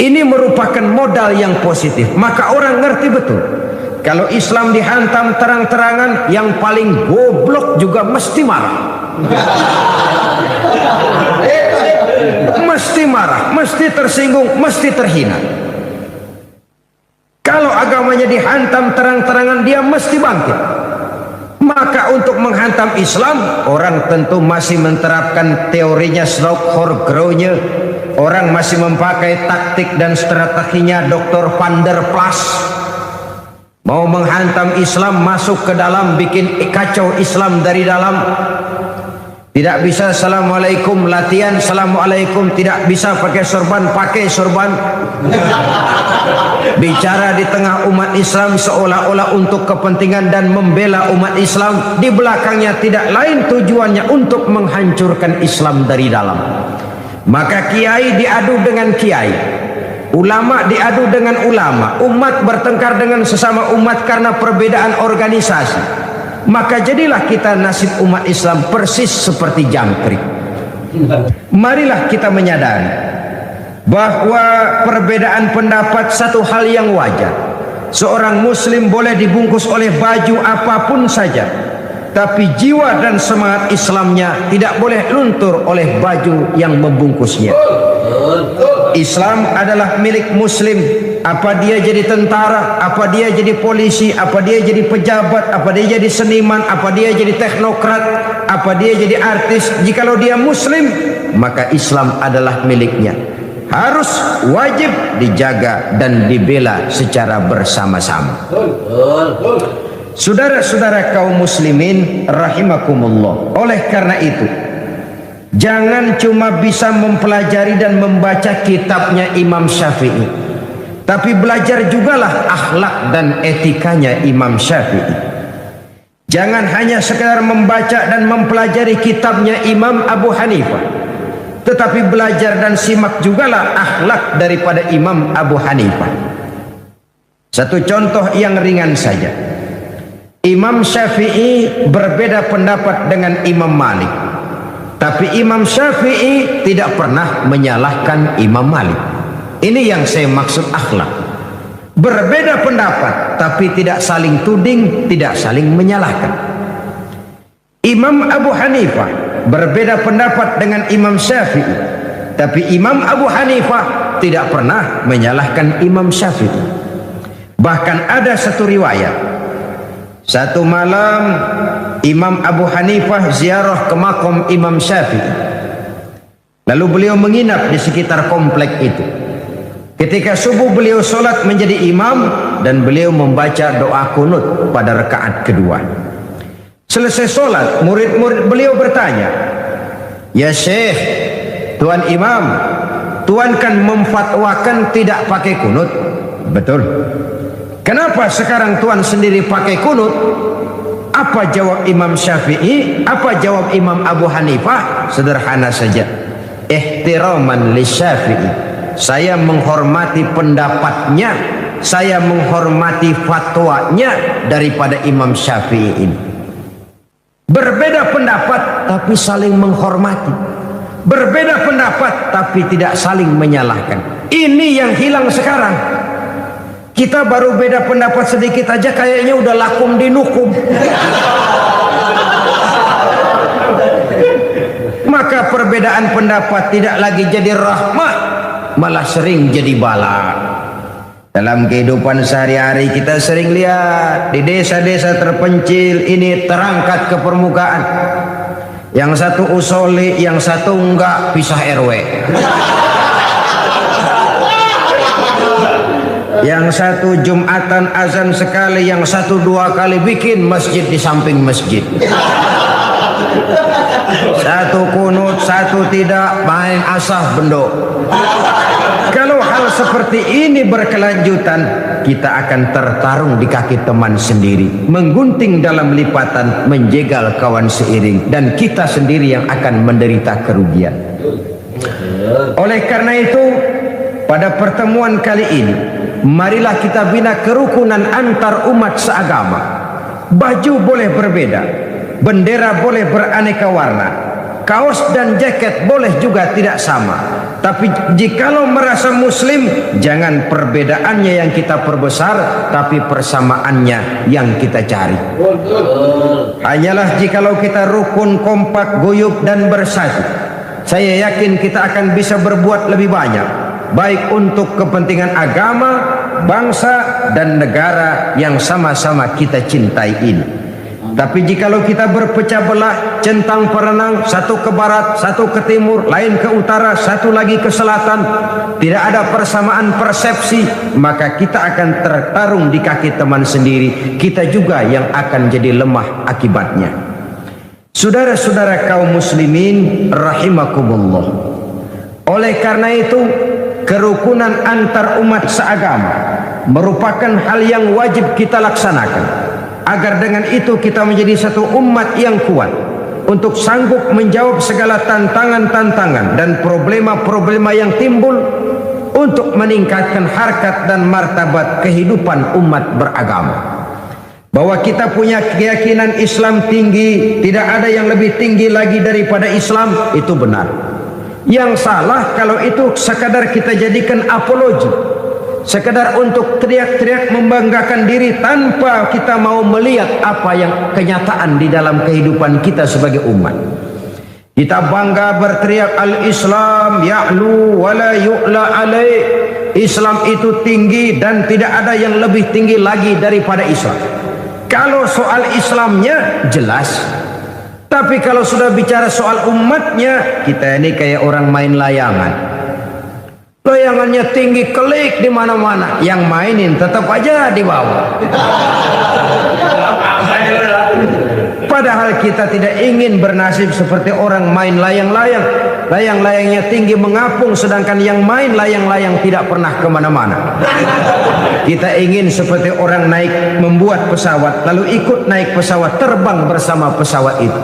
A: Ini merupakan modal yang positif. Maka orang ngerti betul, kalau Islam dihantam terang-terangan, yang paling goblok juga mesti marah. Mesti marah, mesti tersinggung, mesti terhina. Kalau agamanya dihantam terang-terangan, dia mesti bangkit. Maka untuk menghantam Islam, orang tentu masih menerapkan teorinya Slaughter-Gronye. Orang masih memakai taktik dan strateginya Dr. Van der Plas. Mau menghantam Islam, masuk ke dalam, bikin kacau Islam dari dalam. Tidak bisa assalamualaikum, latihan assalamualaikum. Tidak bisa pakai sorban, pakai sorban. Bicara di tengah umat Islam seolah-olah untuk kepentingan dan membela umat Islam. Di belakangnya tidak lain tujuannya untuk menghancurkan Islam dari dalam. Maka kiai diadu dengan kiai, ulama diadu dengan ulama, umat bertengkar dengan sesama umat karena perbedaan organisasi. Maka jadilah kita nasib umat Islam persis seperti jangkrik. Marilah kita menyadari bahwa perbedaan pendapat satu hal yang wajar. Seorang muslim boleh dibungkus oleh baju apapun saja, tapi jiwa dan semangat Islamnya tidak boleh luntur oleh baju yang membungkusnya. Islam adalah milik muslim. Apa dia jadi tentara, apa dia jadi polisi, apa dia jadi pejabat, apa dia jadi seniman, apa dia jadi teknokrat, apa dia jadi artis, jikalau dia muslim, maka Islam adalah miliknya. Harus wajib dijaga dan dibela secara bersama-sama. Saudara-saudara kaum muslimin rahimakumullah. Oleh karena itu, jangan cuma bisa mempelajari dan membaca kitabnya Imam Syafi'i, tapi belajar jugalah akhlak dan etikanya Imam Syafi'i. Jangan hanya sekedar membaca dan mempelajari kitabnya Imam Abu Hanifah, tetapi belajar dan simak jugalah akhlak daripada Imam Abu Hanifah. Satu contoh yang ringan saja. Imam Syafi'i berbeda pendapat dengan Imam Malik, tapi Imam Syafi'i tidak pernah menyalahkan Imam Malik. Ini yang saya maksud akhlak. Berbeda pendapat tapi tidak saling tuding, tidak saling menyalahkan. Imam Abu Hanifah berbeda pendapat dengan Imam Syafi'i, tapi Imam Abu Hanifah tidak pernah menyalahkan Imam Syafi'i. Bahkan ada satu riwayat, satu malam Imam Abu Hanifah ziarah ke makam Imam Syafi'i. Lalu beliau menginap di sekitar komplek itu. Ketika subuh beliau sholat menjadi imam dan beliau membaca doa kunut pada rakaat kedua. Selesai sholat, murid-murid beliau bertanya, "Ya Syekh, Tuan Imam, Tuan kan memfatwakan tidak pakai kunut." "Betul." "Kenapa sekarang Tuan sendiri pakai kunut?" Apa jawab Imam Syafi'i? Apa jawab Imam Abu Hanifah? Sederhana saja. Ihtiraman li Syafi'i. Saya menghormati pendapatnya, saya menghormati fatwanya daripada Imam Syafi'i ini. Berbeda pendapat tapi saling menghormati. Berbeda pendapat tapi tidak saling menyalahkan. Ini yang hilang sekarang. Kita baru beda pendapat sedikit aja kayaknya udah lakum dinukum. Maka perbedaan pendapat tidak lagi jadi rahmah, malah sering jadi bala. Dalam kehidupan sehari-hari kita sering lihat di desa-desa terpencil ini terangkat ke permukaan. Yang satu usoli, yang satu enggak, pisah RW. Yang satu Jumatan azan sekali, yang satu 2 kali bikin masjid di samping masjid. Satu kunut, satu tidak, main asah bendok. Kalau hal seperti ini berkelanjutan, kita akan tertarung di kaki teman sendiri, menggunting dalam lipatan, menjegal kawan seiring, dan kita sendiri yang akan menderita kerugian. Oleh karena itu, pada pertemuan kali ini, marilah kita bina kerukunan antar umat seagama. Baju boleh berbeda, bendera boleh beraneka warna, kaos dan jaket boleh juga tidak sama. Tapi jikalau merasa muslim, jangan perbedaannya yang kita perbesar, tapi persamaannya yang kita cari. Hanyalah jikalau kita rukun, kompak, guyub dan bersatu, saya yakin kita akan bisa berbuat lebih banyak, baik untuk kepentingan agama, bangsa dan negara yang sama-sama kita cintai ini. Tapi jikalau kita berpecah belah, centang perenang, satu ke barat, satu ke timur, lain ke utara, satu lagi ke selatan, tidak ada persamaan persepsi, maka kita akan tertarung di kaki teman sendiri. Kita juga yang akan jadi lemah akibatnya. Saudara-saudara kaum muslimin rahimakumullah. Oleh karena itu, kerukunan antar umat seagama merupakan hal yang wajib kita laksanakan, agar dengan itu kita menjadi satu umat yang kuat untuk sanggup menjawab segala tantangan-tantangan dan problema-problema yang timbul, untuk meningkatkan harkat dan martabat kehidupan umat beragama. Bahwa kita punya keyakinan Islam tinggi, tidak ada yang lebih tinggi lagi daripada Islam, itu benar. Yang salah kalau itu sekadar kita jadikan apologi, sekadar untuk teriak-teriak membanggakan diri tanpa kita mau melihat apa yang kenyataan di dalam kehidupan kita sebagai umat. Kita bangga berteriak al-Islam ya'lu wa la yu'la alaih. Islam itu tinggi dan tidak ada yang lebih tinggi lagi daripada Islam. Kalau soal Islamnya jelas, tapi kalau sudah bicara soal umatnya, kita ini kayak orang main layangan. Layangannya tinggi kelik di mana-mana, yang mainin tetap aja di bawah. Padahal kita tidak ingin bernasib seperti orang main layang-layang. Layang-layangnya tinggi mengapung, sedangkan yang main layang-layang tidak pernah kemana-mana. Kita ingin seperti orang naik membuat pesawat, lalu ikut naik pesawat, terbang bersama pesawat itu.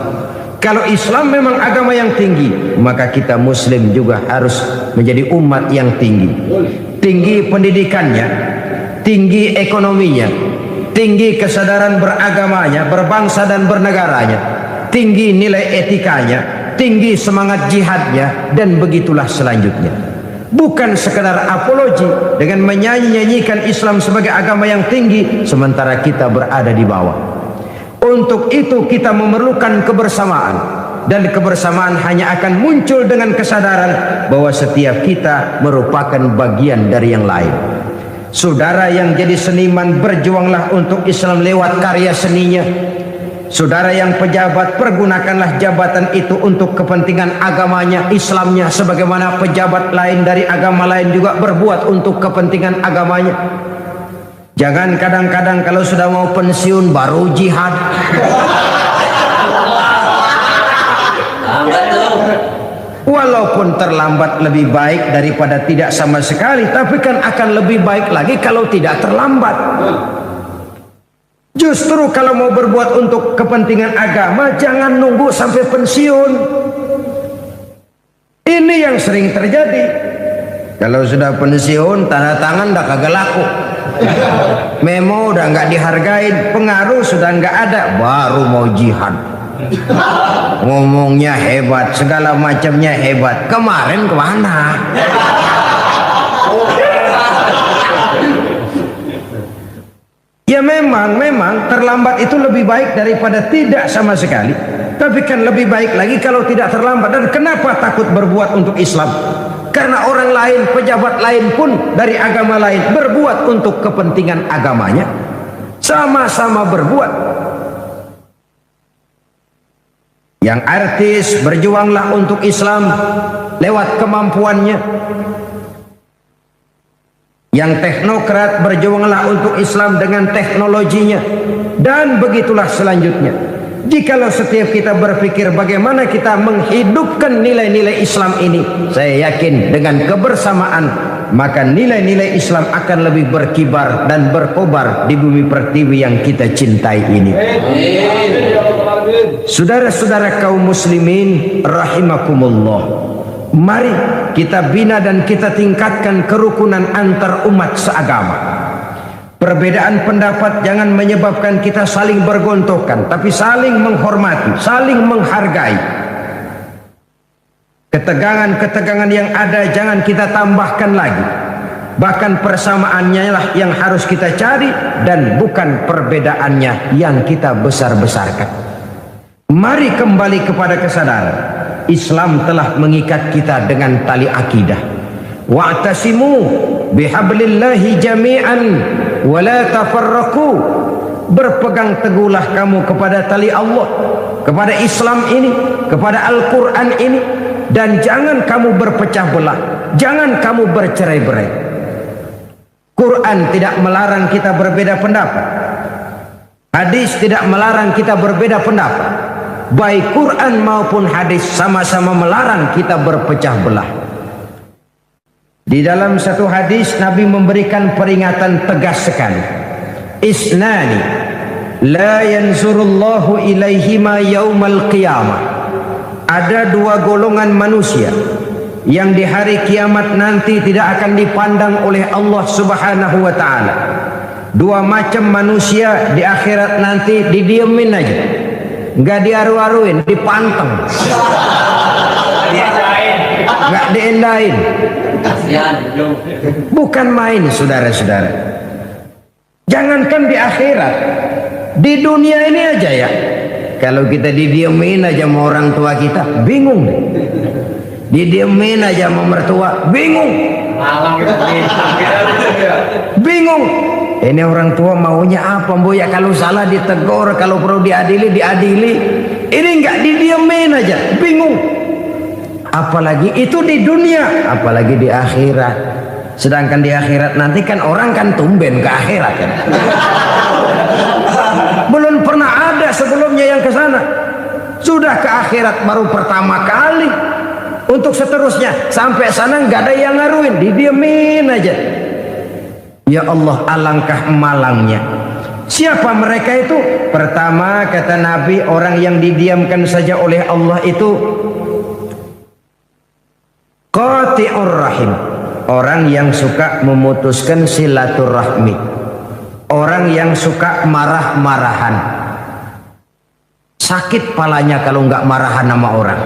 A: Kalau Islam memang agama yang tinggi, maka kita Muslim juga harus menjadi umat yang tinggi. Tinggi pendidikannya, tinggi ekonominya, tinggi kesadaran beragamanya, berbangsa dan bernegaranya, tinggi nilai etikanya, tinggi semangat jihadnya, dan begitulah selanjutnya. Bukan sekedar apologi dengan menyanyi-nyanyikan Islam sebagai agama yang tinggi, sementara kita berada di bawah. Untuk itu kita memerlukan kebersamaan, dan kebersamaan hanya akan muncul dengan kesadaran bahwa setiap kita merupakan bagian dari yang lain. Saudara yang jadi seniman, berjuanglah untuk Islam lewat karya seninya. Saudara yang pejabat, pergunakanlah jabatan itu untuk kepentingan agamanya, Islamnya, sebagaimana pejabat lain dari agama lain juga berbuat untuk kepentingan agamanya. Jangan kadang-kadang kalau sudah mau pensiun baru jihad. Walaupun terlambat lebih baik daripada tidak sama sekali, tapi kan akan lebih baik lagi kalau tidak terlambat. Justru kalau mau berbuat untuk kepentingan agama, jangan nunggu sampai pensiun. Ini yang sering terjadi. Kalau sudah pensiun, tanda tangan udah kagak laku, memo udah nggak dihargain, pengaruh sudah nggak ada, baru mau jihad. Ngomongnya hebat, segala macamnya hebat. Kemarin kemana? Ya memang terlambat itu lebih baik daripada tidak sama sekali. Tapi kan lebih baik lagi kalau tidak terlambat. Dan kenapa takut berbuat untuk Islam? Karena orang lain, pejabat lain pun dari agama lain berbuat untuk kepentingan agamanya. Sama-sama berbuat. Yang artis berjuanglah untuk Islam lewat kemampuannya. Yang teknokrat berjuanglah untuk Islam dengan teknologinya. Dan begitulah selanjutnya. Jikalau setiap kita berpikir bagaimana kita menghidupkan nilai-nilai Islam ini, saya yakin dengan kebersamaan, maka nilai-nilai Islam akan lebih berkibar dan berkobar di bumi pertiwi yang kita cintai ini. Saudara-saudara kaum muslimin rahimakumullah, mari kita bina dan kita tingkatkan kerukunan antar umat seagama. Perbedaan pendapat jangan menyebabkan kita saling bergontokan, tapi saling menghormati, saling menghargai. Ketegangan-ketegangan yang ada jangan kita tambahkan lagi. Bahkan persamaannya lah yang harus kita cari, dan bukan perbedaannya yang kita besar-besarkan. Mari kembali kepada kesadaran Islam telah mengikat kita dengan tali akidah. Wa'tasimu bihablillahi jami'an wa la tafarraqu. Berpegang teguhlah kamu kepada tali Allah, kepada Islam ini, kepada Al-Quran ini, dan jangan kamu berpecah belah, jangan kamu bercerai-berai. Quran tidak melarang kita berbeda pendapat, hadis tidak melarang kita berbeda pendapat. Baik Quran maupun hadis sama-sama melarang kita berpecah belah. Di dalam satu hadis Nabi memberikan peringatan tegas sekali. Isnani la yanzurullahu ilaihima yaumal qiyamah. Ada dua golongan manusia yang di hari kiamat nanti tidak akan dipandang oleh Allah Subhanahu wa taala. Dua macam manusia di akhirat nanti didiemin aja, nggak diaru-aruin, dipanteng, nggak diendain. Bukan main, saudara-saudara. Jangankan di akhirat, di dunia ini aja ya, kalau kita didiemin aja sama orang tua kita, bingung deh. Didiemin aja sama mertua, bingung. Bingung. Ini orang tua maunya apa, Bu? Ya kalau salah ditegur, kalau perlu diadili, diadili. Ini enggak, didiemin aja, bingung. Apalagi itu di dunia, apalagi di akhirat. Sedangkan di akhirat nanti kan orang kan tumben ke akhirat kan. Belum pernah ada sebelumnya yang ke sana. Sudah ke akhirat baru pertama kali. Untuk seterusnya sampai sana nggak ada yang ngaruin, didiemin aja. Ya Allah, alangkah malangnya. Siapa mereka itu? Pertama kata Nabi, orang yang didiamkan saja oleh Allah itu qati'ur rahim, orang yang suka memutuskan silaturahmi, orang yang suka marah-marahan. Sakit palanya kalau nggak marahan sama orang.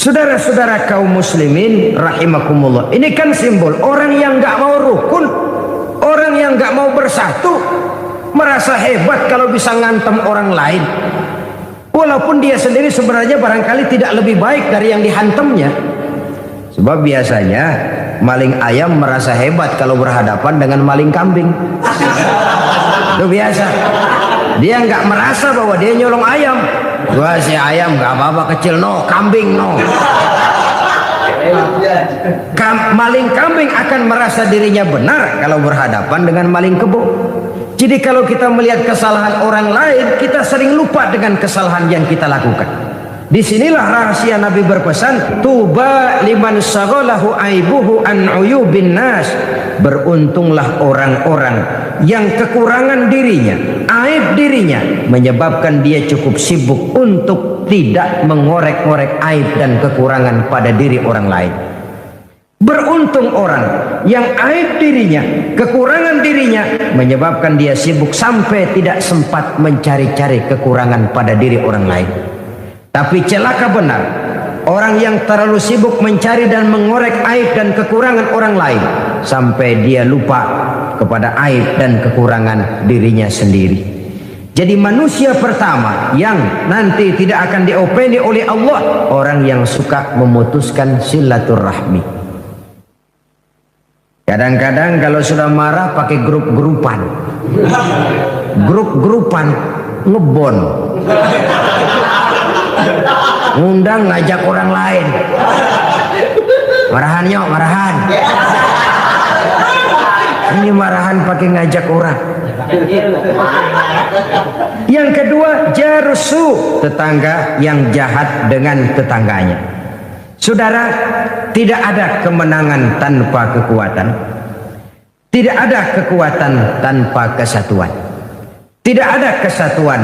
A: Saudara-saudara kaum muslimin rahimakumullah, ini kan simbol orang yang nggak mau rukun, orang yang nggak mau bersatu, merasa hebat kalau bisa ngantem orang lain, walaupun dia sendiri sebenarnya barangkali tidak lebih baik dari yang dihantamnya. Sebab biasanya maling ayam merasa hebat kalau berhadapan dengan maling kambing. Itu biasa. Dia nggak merasa bahwa dia nyolong ayam. Gua si ayam nggak apa-apa kecil, no, kambing no. Maling kambing akan merasa dirinya benar kalau berhadapan dengan maling kebo. Jadi kalau kita melihat kesalahan orang lain, kita sering lupa dengan kesalahan yang kita lakukan. Disinilah rahasia Nabi berpesan, tuba liman saghalahu aibuhu an uyubin nas. Beruntunglah orang-orang yang kekurangan dirinya, aib dirinya menyebabkan dia cukup sibuk untuk tidak mengorek-ngorek aib dan kekurangan pada diri orang lain. Beruntung orang yang aib dirinya, kekurangan dirinya menyebabkan dia sibuk sampai tidak sempat mencari-cari kekurangan pada diri orang lain. Tapi celaka benar orang yang terlalu sibuk mencari dan mengorek aib dan kekurangan orang lain sampai dia lupa kepada aib dan kekurangan dirinya sendiri. Jadi manusia pertama yang nanti tidak akan diopeni oleh Allah, orang yang suka memutuskan silaturahmi. Kadang-kadang kalau sudah marah pakai grup-grupan, grup-grupan ngebon, ngundang ngajak orang lain, marahan yuk, marahan. Ini marahan pakai ngajak orang. Yang kedua, jarusu, tetangga yang jahat dengan tetangganya. Saudara, tidak ada kemenangan tanpa kekuatan. Tidak ada kekuatan tanpa kesatuan. Tidak ada kesatuan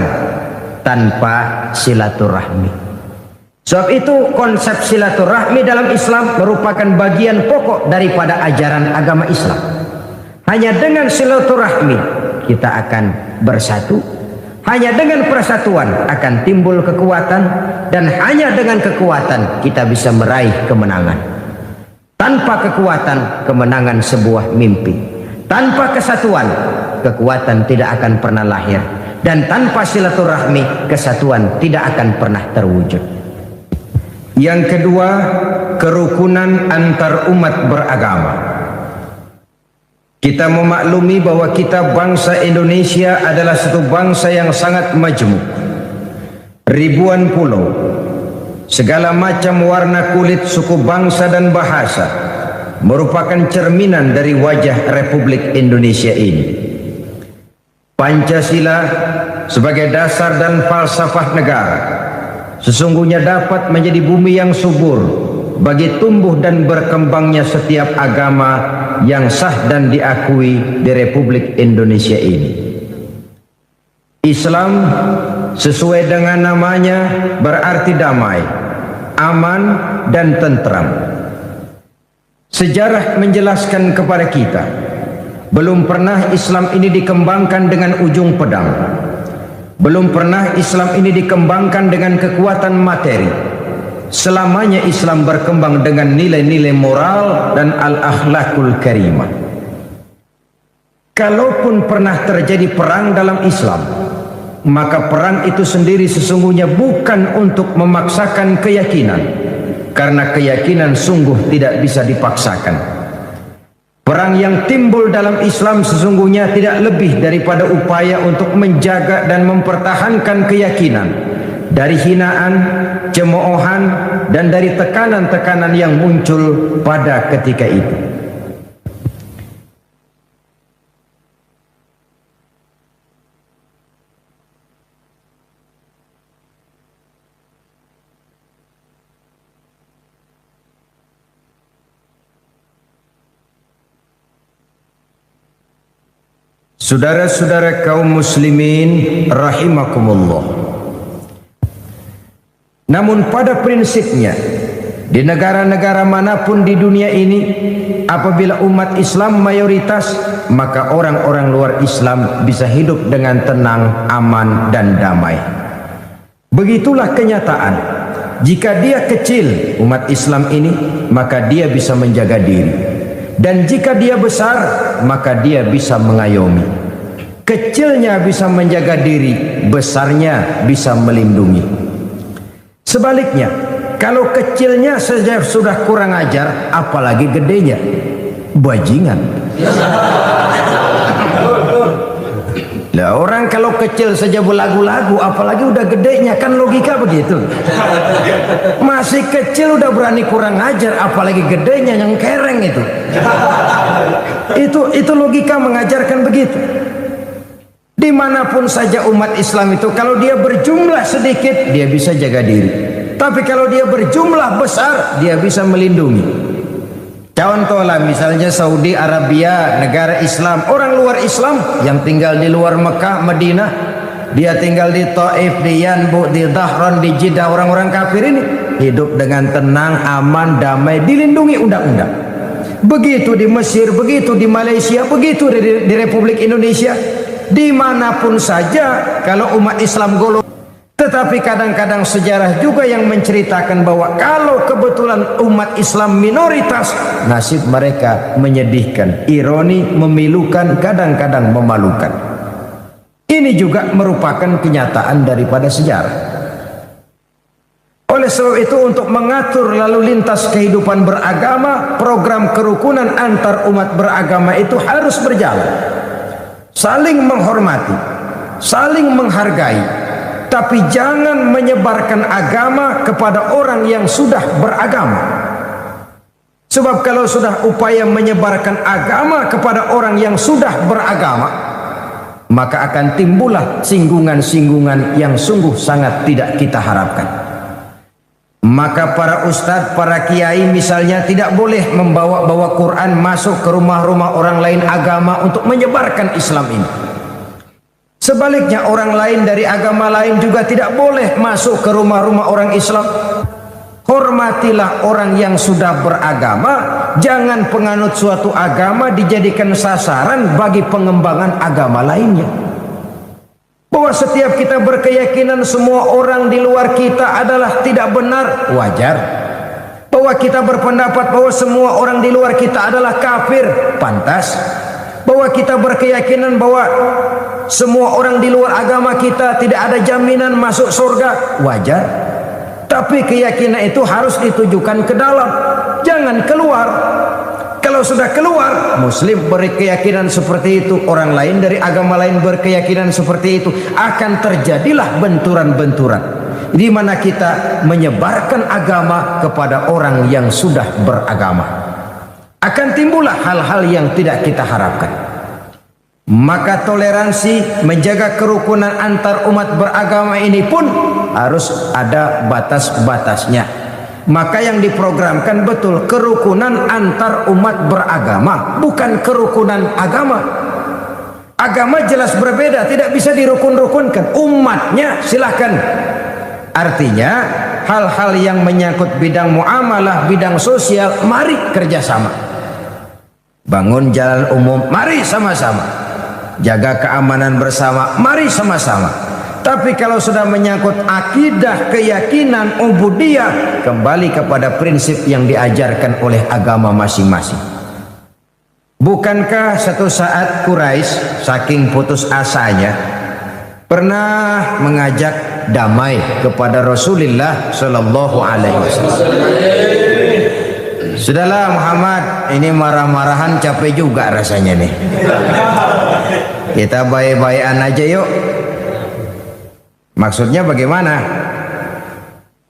A: tanpa silaturahmi. Sebab itu konsep silaturahmi dalam Islam merupakan bagian pokok daripada ajaran agama Islam. Hanya dengan silaturahmi kita akan bersatu. Hanya dengan persatuan akan timbul kekuatan, dan hanya dengan kekuatan kita bisa meraih kemenangan. Tanpa kekuatan, kemenangan sebuah mimpi. Tanpa kesatuan, kekuatan tidak akan pernah lahir. Dan tanpa silaturahmi, kesatuan tidak akan pernah terwujud. Yang kedua, kerukunan antar umat beragama. Kita memaklumi bahwa kita bangsa Indonesia adalah satu bangsa yang sangat majmuk. Ribuan pulau, segala macam warna kulit, suku bangsa dan bahasa merupakan cerminan dari wajah Republik Indonesia ini. Pancasila sebagai dasar dan falsafah negara sesungguhnya dapat menjadi bumi yang subur bagi tumbuh dan berkembangnya setiap agama yang sah dan diakui di Republik Indonesia ini. Islam
B: sesuai dengan namanya berarti damai, aman dan tentram. Sejarah menjelaskan kepada kita, belum pernah Islam ini dikembangkan dengan ujung pedang. Belum pernah Islam ini dikembangkan dengan kekuatan materi. Selamanya Islam berkembang dengan nilai-nilai moral dan al-akhlakul karimah. Kalaupun pernah terjadi perang dalam Islam, maka perang itu sendiri sesungguhnya bukan untuk memaksakan keyakinan, karena keyakinan sungguh tidak bisa dipaksakan. Perang yang timbul dalam Islam sesungguhnya tidak lebih daripada upaya untuk menjaga dan mempertahankan keyakinan dari hinaan, cemoohan, dan dari tekanan-tekanan yang muncul pada ketika itu. Saudara-saudara kaum muslimin rahimakumullah. Namun pada prinsipnya, di negara-negara manapun di dunia ini, apabila umat Islam mayoritas, maka orang-orang luar Islam bisa hidup dengan tenang, aman dan damai. Begitulah kenyataan. Jika dia kecil, umat Islam ini, maka dia bisa menjaga diri. Dan jika dia besar, maka dia bisa mengayomi. Kecilnya bisa menjaga diri, besarnya bisa melindungi. Sebaliknya, kalau kecilnya saja sudah kurang ajar, apalagi gedenya, bajingan. Lah orang kalau kecil saja belagu-lagu, apalagi udah gedenya, kan logika begitu. Masih kecil udah berani kurang ajar, apalagi gedenya yang kereng itu. Itu logika mengajarkan begitu. Dimanapun saja umat Islam itu, kalau dia berjumlah sedikit, dia bisa jaga diri. Tapi kalau dia berjumlah besar, dia bisa melindungi. Contohlah misalnya Saudi Arabia, negara Islam, orang luar Islam yang tinggal di luar Mekah, Madinah, dia tinggal di Taif, di Yanbu, di Dhahran, di Jeddah, orang-orang kafir ini hidup dengan tenang, aman, damai, dilindungi undang-undang. Begitu di Mesir, begitu di Malaysia, begitu di Republik Indonesia. Dimanapun saja kalau umat Islam golong. Tetapi kadang-kadang sejarah juga yang menceritakan bahwa kalau kebetulan umat Islam minoritas, nasib mereka menyedihkan, ironi, memilukan, kadang-kadang memalukan. Ini juga merupakan kenyataan daripada sejarah. Oleh sebab itu, untuk mengatur lalu lintas kehidupan beragama, program kerukunan antar umat beragama itu harus berjalan. Saling menghormati, saling menghargai, tapi jangan menyebarkan agama kepada orang yang sudah beragama. Sebab kalau sudah upaya menyebarkan agama kepada orang yang sudah beragama, maka akan timbullah singgungan-singgungan yang sungguh sangat tidak kita harapkan. Maka para ustadz, para kiai misalnya tidak boleh membawa-bawa Quran masuk ke rumah-rumah orang lain agama untuk menyebarkan Islam ini. Sebaliknya orang lain dari agama lain juga tidak boleh masuk ke rumah-rumah orang Islam. Hormatilah orang yang sudah beragama, jangan penganut suatu agama dijadikan sasaran bagi pengembangan agama lainnya. Bahwa setiap kita berkeyakinan semua orang di luar kita adalah tidak benar, wajar. Bahwa kita berpendapat bahwa semua orang di luar kita adalah kafir, pantas. Bahwa kita berkeyakinan bahwa semua orang di luar agama kita tidak ada jaminan masuk surga, wajar. Tapi keyakinan itu harus ditujukan ke dalam, jangan keluar. Kalau sudah keluar, Muslim berkeyakinan seperti itu, orang lain dari agama lain berkeyakinan seperti itu, akan terjadilah benturan-benturan di mana kita menyebarkan agama kepada orang yang sudah beragama. Akan timbullah hal-hal yang tidak kita harapkan. Maka toleransi, menjaga kerukunan antar umat beragama ini pun harus ada batas-batasnya. Maka yang diprogramkan betul kerukunan antar umat beragama, bukan kerukunan agama. Agama jelas berbeda, tidak bisa dirukun-rukunkan. Umatnya silahkan. Artinya hal-hal yang menyangkut bidang muamalah, bidang sosial, mari kerjasama. Bangun jalan umum, mari sama-sama. Jaga keamanan bersama, mari sama-sama. Tapi kalau sudah menyangkut akidah, keyakinan, ubudiyah, kembali kepada prinsip yang diajarkan oleh agama masing-masing. Bukankah satu saat Quraisy saking putus asanya pernah mengajak damai kepada Rasulullah Shallallahu Alaihi Wasallam? Sudahlah Muhammad, ini marah-marahan capek juga rasanya nih. Kita baik-baikan aja yuk. Maksudnya bagaimana?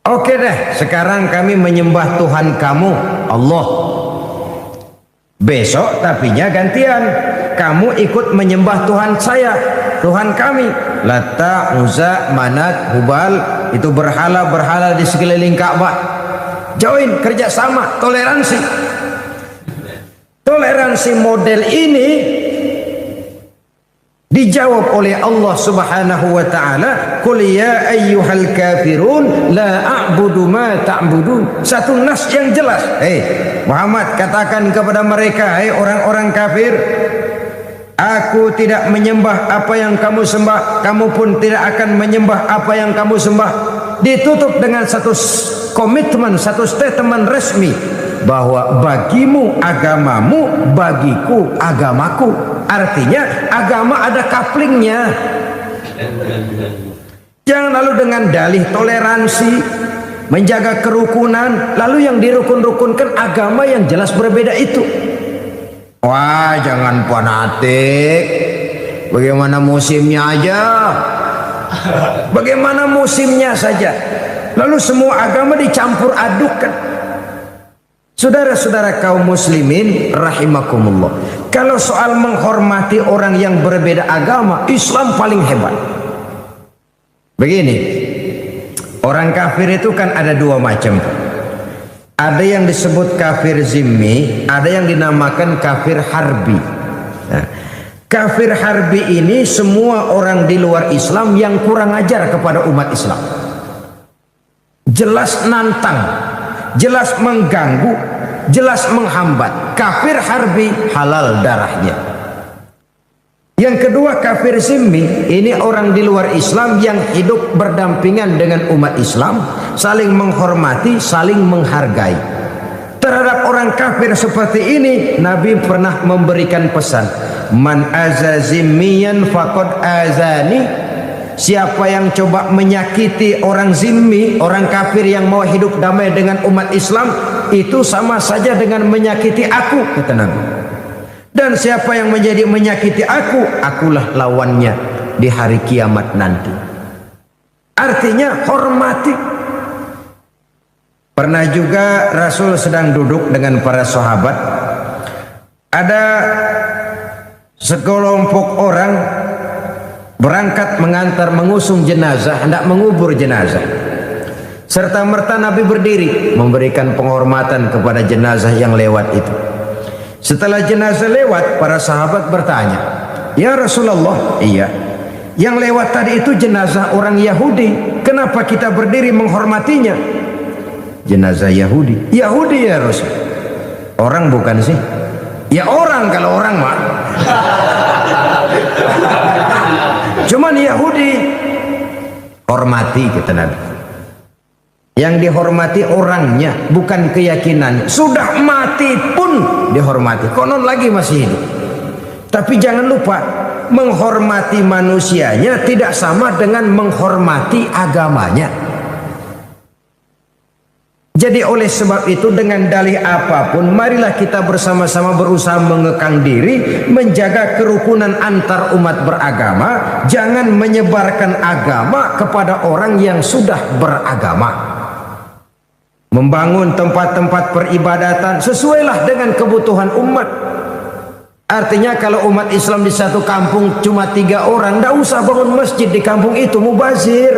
B: Oke deh, sekarang kami menyembah Tuhan kamu, Allah. Besok tapinya gantian, kamu ikut menyembah Tuhan saya, Tuhan kami. Lata, Uzza, Manat, Hubal, itu berhala-berhala di sekeliling Ka'bah. Join, kerjasama, toleransi. Toleransi model ini dijawab oleh Allah Subhanahu wa taala, "Qul ya ayyuhal kafirun la a'budu ma ta'budun." Satu nas yang jelas. Muhammad, katakan kepada mereka, hai orang-orang kafir, aku tidak menyembah apa yang kamu sembah, kamu pun tidak akan menyembah apa yang kamu sembah. Ditutup dengan satu komitmen, satu statement resmi bahwa bagimu agamamu, bagiku agamaku. Artinya agama ada couplingnya. Jangan lalu dengan dalih toleransi, menjaga kerukunan, lalu yang dirukun-rukunkan agama yang jelas berbeda itu. Wah, jangan fanatik. Bagaimana musimnya aja. Bagaimana musimnya saja. Lalu semua agama dicampur adukkan. Saudara-saudara kaum muslimin rahimakumullah, kalau soal menghormati orang yang berbeda agama, Islam paling hebat. Begini, orang kafir itu kan ada dua macam. Ada yang disebut kafir zimmi, ada yang dinamakan kafir harbi. Nah, kafir harbi ini semua orang di luar Islam yang kurang ajar kepada umat Islam. Jelas nantang, jelas mengganggu, jelas menghambat. Kafir harbi, halal darahnya. Yang kedua kafir zimmi, ini orang di luar Islam yang hidup berdampingan dengan umat Islam, saling menghormati, saling menghargai. Terhadap orang kafir seperti ini, Nabi pernah memberikan pesan, man aza zimmiyan faqad azani. Siapa yang coba menyakiti orang zimmi, orang kafir yang mau hidup damai dengan umat Islam, itu sama saja dengan menyakiti aku, kata Nabi. Dan siapa yang menjadi menyakiti aku, akulah lawannya di hari kiamat nanti. Artinya hormati. Pernah juga Rasul sedang duduk dengan para sahabat, ada sekelompok orang berangkat mengantar mengusung jenazah, hendak mengubur jenazah. Serta merta Nabi berdiri memberikan penghormatan kepada jenazah yang lewat itu. Setelah jenazah lewat, para sahabat bertanya, ya Rasulullah, iya, yang lewat tadi itu jenazah orang Yahudi, kenapa kita berdiri menghormatinya? Jenazah Yahudi. Yahudi ya Rasul. Orang bukan sih? Ya orang, kalau orang mah. Cuman Yahudi. Hormati, kata Nabi. Yang dihormati orangnya, bukan keyakinan. Sudah mati pun dihormati. Konon lagi masih hidup. Tapi jangan lupa, menghormati manusianya tidak sama dengan menghormati agamanya. Jadi oleh sebab itu, dengan dalih apapun, marilah kita bersama-sama berusaha mengekang diri, menjaga kerukunan antar umat beragama, jangan menyebarkan agama kepada orang yang sudah beragama. Membangun tempat-tempat peribadatan sesuailah dengan kebutuhan umat. Artinya kalau umat Islam di satu kampung cuma 3 orang, tidak usah bangun masjid di kampung itu, mubazir.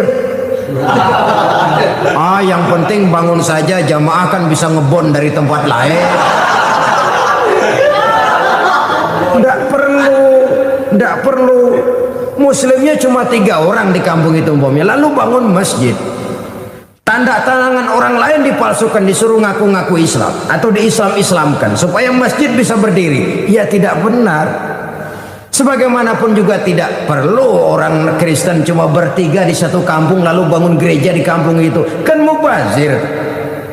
B: Yang penting bangun saja, jamaah kan bisa ngebon dari tempat lain. Tidak perlu muslimnya cuma 3 orang di kampung itu umpamanya, lalu bangun masjid. Tanda tangan orang lain dipalsukan, disuruh ngaku-ngaku Islam atau diislam-islamkan supaya masjid bisa berdiri. Ya tidak benar. Sebagaimanapun juga tidak perlu orang Kristen cuma bertiga di satu kampung lalu bangun gereja di kampung itu. Kan mubazir.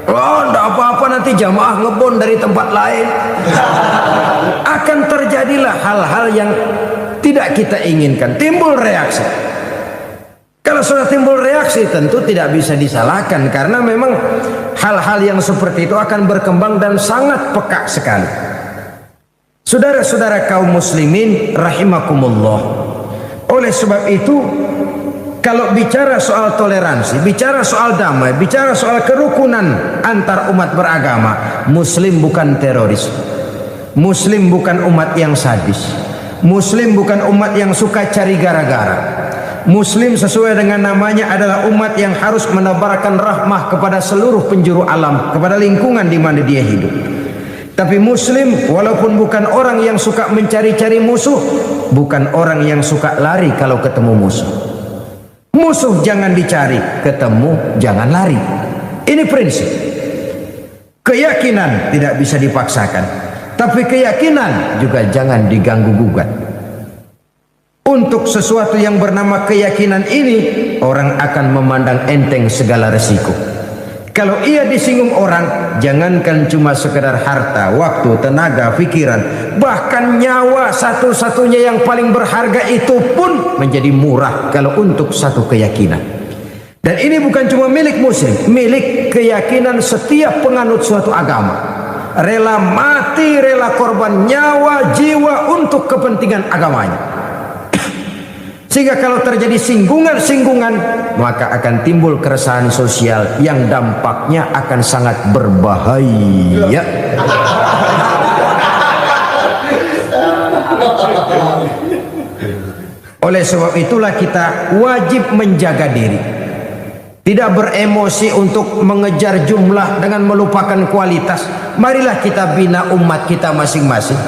B: Oh, enggak apa-apa, nanti jamaah ngebon dari tempat lain. Akan terjadilah hal-hal yang tidak kita inginkan, timbul reaksi. Kalau sudah timbul reaksi tentu tidak bisa disalahkan, karena memang hal-hal yang seperti itu akan berkembang dan sangat peka sekali. Saudara-saudara kaum muslimin rahimakumullah. Oleh sebab itu, kalau bicara soal toleransi, bicara soal damai, bicara soal kerukunan antar umat beragama, Muslim bukan teroris, Muslim bukan umat yang sadis, Muslim bukan umat yang suka cari gara-gara. Muslim sesuai dengan namanya adalah umat yang harus menebarkan rahmah kepada seluruh penjuru alam, kepada lingkungan di mana dia hidup. Tapi Muslim walaupun bukan orang yang suka mencari-cari musuh, bukan orang yang suka lari kalau ketemu musuh. Musuh jangan dicari, ketemu jangan lari. Ini prinsip. Keyakinan tidak bisa dipaksakan, tapi keyakinan juga jangan diganggu-gugat. Untuk sesuatu yang bernama keyakinan ini, orang akan memandang enteng segala resiko. Kalau ia disinggung orang, jangankan cuma sekedar harta, waktu, tenaga, pikiran, bahkan nyawa satu-satunya yang paling berharga itu pun menjadi murah kalau untuk satu keyakinan. Dan ini bukan cuma milik muslim, milik keyakinan setiap penganut suatu agama. Rela mati, rela korban nyawa, jiwa untuk kepentingan agamanya. Sehingga kalau terjadi singgungan-singgungan, maka akan timbul keresahan sosial yang dampaknya akan sangat berbahaya. Oleh sebab itulah kita wajib menjaga diri, tidak beremosi untuk mengejar jumlah dengan melupakan kualitas. Marilah kita bina umat kita masing-masing,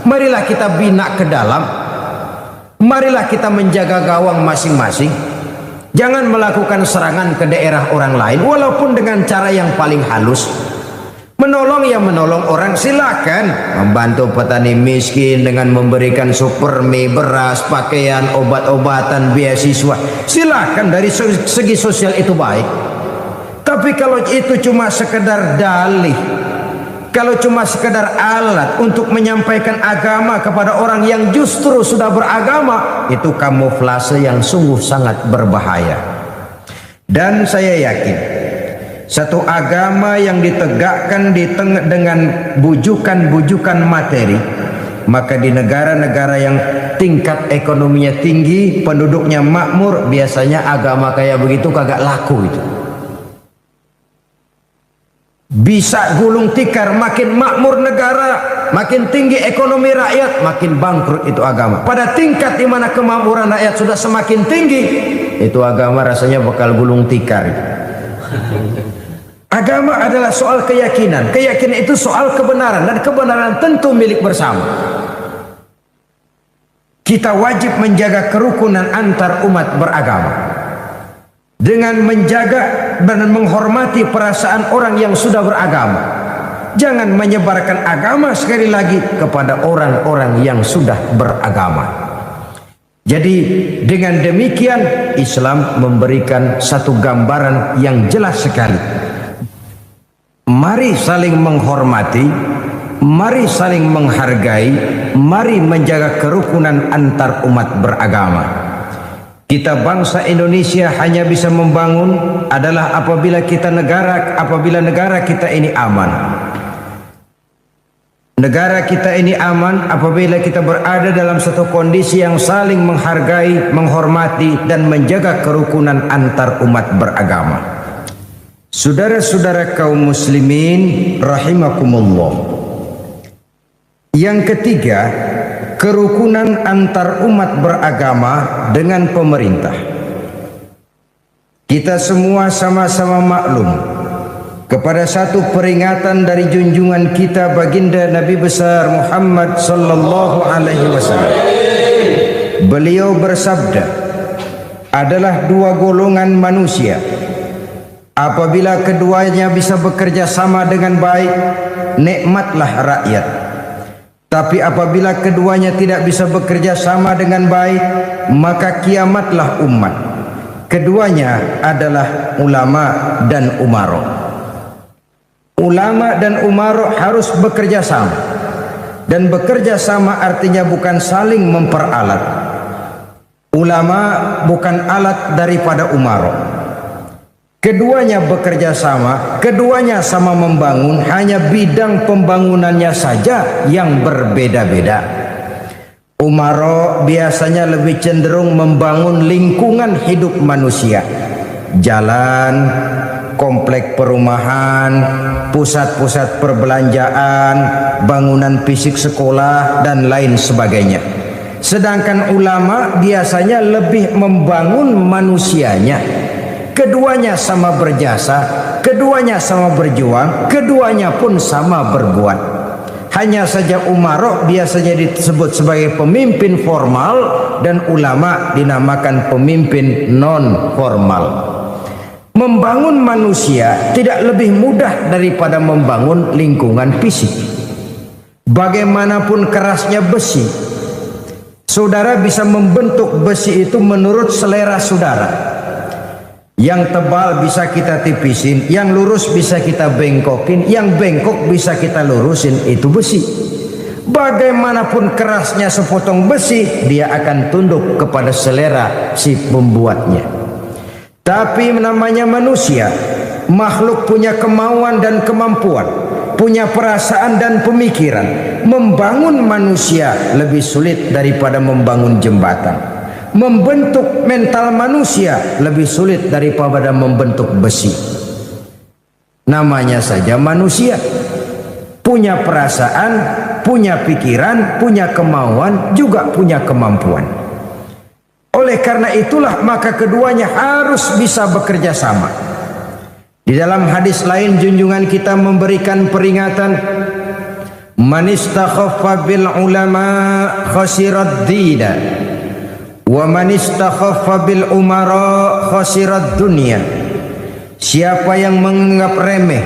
B: marilah kita bina ke dalam. Marilah kita menjaga gawang masing-masing. Jangan melakukan serangan ke daerah orang lain walaupun dengan cara yang paling halus. Menolong ya menolong orang, silakan. Membantu petani miskin dengan memberikan supermi, beras, pakaian, obat-obatan, beasiswa, silakan. Dari segi sosial itu baik. Tapi kalau itu cuma sekedar dalih, kalau cuma sekedar alat untuk menyampaikan agama kepada orang yang justru sudah beragama, itu kamuflase yang sungguh sangat berbahaya. Dan saya yakin satu agama yang ditegakkan dengan bujukan-bujukan materi, maka di negara-negara yang tingkat ekonominya tinggi, penduduknya makmur, biasanya agama kayak begitu kagak laku itu. Bisa gulung tikar, makin makmur negara, makin tinggi ekonomi rakyat, makin bangkrut itu agama. Pada tingkat di mana kemakmuran rakyat sudah semakin tinggi, itu agama rasanya bakal gulung tikar. Agama adalah soal keyakinan. Keyakinan itu soal kebenaran, dan kebenaran tentu milik bersama. Kita wajib menjaga kerukunan antar umat beragama dengan menjaga dan menghormati perasaan orang yang sudah beragama. Jangan menyebarkan agama sekali lagi kepada orang-orang yang sudah beragama. Jadi dengan demikian Islam memberikan satu gambaran yang jelas sekali. Mari saling menghormati, mari saling menghargai, mari menjaga kerukunan antar umat beragama. Kita bangsa Indonesia hanya bisa membangun adalah apabila negara kita ini aman. Negara kita ini aman apabila kita berada dalam satu kondisi yang saling menghargai, menghormati, dan menjaga kerukunan antar umat beragama. Saudara-saudara kaum muslimin rahimakumullah. Yang ketiga, kerukunan antar umat beragama dengan pemerintah. Kita semua sama-sama maklum kepada satu peringatan dari junjungan kita baginda Nabi besar Muhammad sallallahu alaihi wasallam, beliau bersabda, adalah dua golongan manusia. Apabila keduanya bisa bekerja sama dengan baik, nikmatlah rakyat. Tapi apabila keduanya tidak bisa bekerja sama dengan baik, maka kiamatlah umat. Keduanya adalah ulama dan umaro. Ulama dan umaro harus bekerja sama. Dan bekerja sama artinya bukan saling memperalat. Ulama bukan alat daripada umaro. Keduanya bekerja sama, keduanya sama membangun, hanya bidang pembangunannya saja yang berbeda-beda. Umaro biasanya lebih cenderung membangun lingkungan hidup manusia, jalan, komplek perumahan, pusat-pusat perbelanjaan, bangunan fisik sekolah, dan lain sebagainya. Sedangkan ulama biasanya lebih membangun manusianya. Keduanya sama berjasa, keduanya sama berjuang, keduanya pun sama berbuat. Hanya saja umaro biasanya disebut sebagai pemimpin formal dan ulama dinamakan pemimpin non formal. Membangun manusia tidak lebih mudah daripada membangun lingkungan fisik. Bagaimanapun kerasnya besi, saudara bisa membentuk besi itu menurut selera saudara. Yang tebal bisa kita tipisin, yang lurus bisa kita bengkokin, yang bengkok bisa kita lurusin, itu besi. Bagaimanapun kerasnya sepotong besi, dia akan tunduk kepada selera si pembuatnya. Tapi namanya manusia, makhluk punya kemauan dan kemampuan, punya perasaan dan pemikiran. Membangun manusia lebih sulit daripada membangun jembatan. Membentuk mental manusia lebih sulit daripada membentuk besi. Namanya saja manusia, punya perasaan, punya pikiran, punya kemauan, juga punya kemampuan. Oleh karena itulah maka keduanya harus bisa bekerja sama. Di dalam hadis lain junjungan kita memberikan peringatan, man istakhaffa bil ulama khasirad dina, wa man istakhaffa bil umara khasirad dunya. Siapa yang menganggap remeh,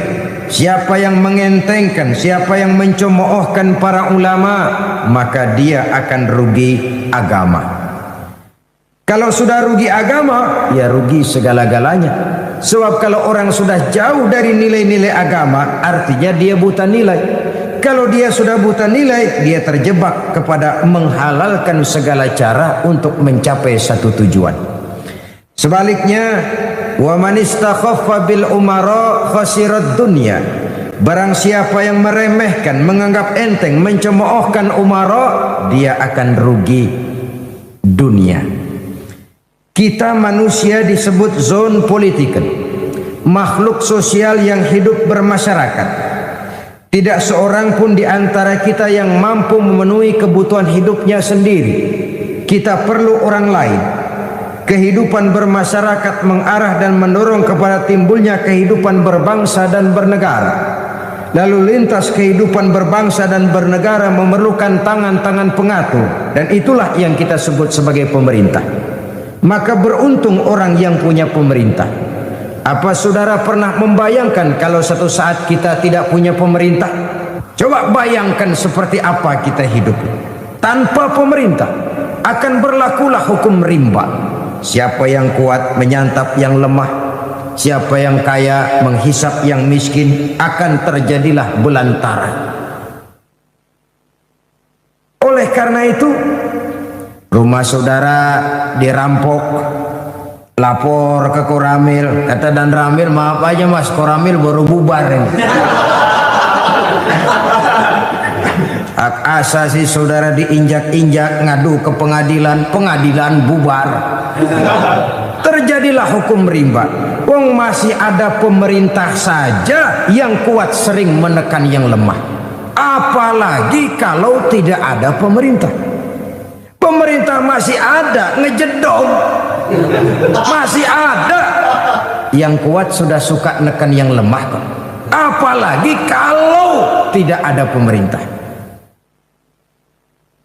B: siapa yang mengentengkan, siapa yang mencemoohkan para ulama, maka dia akan rugi agama. Kalau sudah rugi agama, ya rugi segala-galanya. Sebab kalau orang sudah jauh dari nilai-nilai agama, artinya dia buta nilai. Kalau dia sudah buta nilai, dia terjebak kepada menghalalkan segala cara untuk mencapai satu tujuan. Sebaliknya, wa man istakhaffa bil umara khasirad dunya. Barang siapa yang meremehkan, menganggap enteng, mencemoohkan umara, dia akan rugi dunia. Kita manusia disebut zon politiken, makhluk sosial yang hidup bermasyarakat. Tidak seorang pun di antara kita yang mampu memenuhi kebutuhan hidupnya sendiri. Kita perlu orang lain. Kehidupan bermasyarakat mengarah dan mendorong kepada timbulnya kehidupan berbangsa dan bernegara. Lalu lintas kehidupan berbangsa dan bernegara memerlukan tangan-tangan pengatur, dan itulah yang kita sebut sebagai pemerintah. Maka beruntung orang yang punya pemerintah. Apa saudara pernah membayangkan kalau satu saat kita tidak punya pemerintah? Coba bayangkan seperti apa kita hidup tanpa pemerintah. Akan berlakulah hukum rimba. Siapa yang kuat menyantap yang lemah, siapa yang kaya menghisap yang miskin, akan terjadilah belantara. Oleh karena itu, rumah saudara dirampok, lapor ke Koramil, kata Dan Ramil, maaf aja mas, Koramil baru bubar ini. Hak asasi saudara diinjak-injak, ngadu ke pengadilan, pengadilan bubar. Terjadilah hukum rimba. Wong masih ada pemerintah saja yang kuat sering menekan yang lemah. Apalagi kalau tidak ada pemerintah. Pemerintah masih ada, ngejedong. Masih ada. Yang kuat sudah suka nekan yang lemah kok. Apalagi kalau tidak ada pemerintah.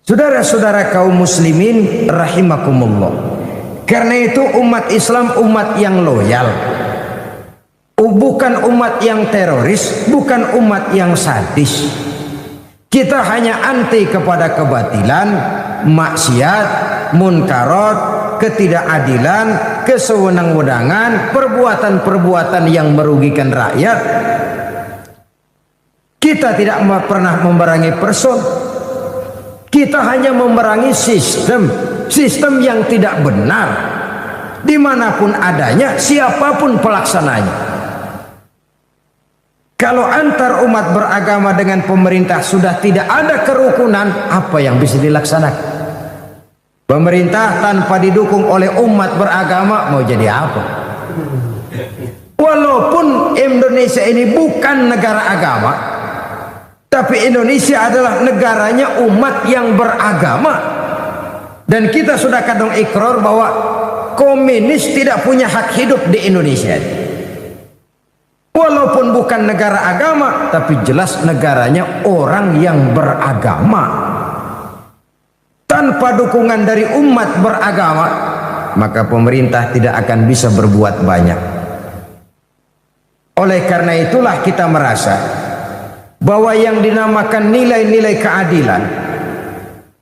B: Saudara-saudara kaum muslimin rahimakumullah. Karena itu umat Islam umat yang loyal. Bukan umat yang teroris, bukan umat yang sadis. Kita hanya anti kepada kebatilan, maksiat, munkarat, ketidakadilan, kesewenang-wenangan, perbuatan-perbuatan yang merugikan rakyat. Kita tidak pernah memerangi person. Kita hanya memerangi sistem yang tidak benar, dimanapun adanya, siapapun pelaksananya. Kalau antar umat beragama dengan pemerintah sudah tidak ada kerukunan, apa yang bisa dilaksanakan? Pemerintah tanpa didukung oleh umat beragama mau jadi apa? Walaupun Indonesia ini bukan negara agama, tapi Indonesia adalah negaranya umat yang beragama. Dan kita sudah kadang ikrar bahwa komunis tidak punya hak hidup di Indonesia. Walaupun bukan negara agama, tapi jelas negaranya orang yang beragama. Tanpa dukungan dari umat beragama, maka pemerintah tidak akan bisa berbuat banyak. Oleh karena itulah kita merasa bahwa yang dinamakan nilai-nilai keadilan,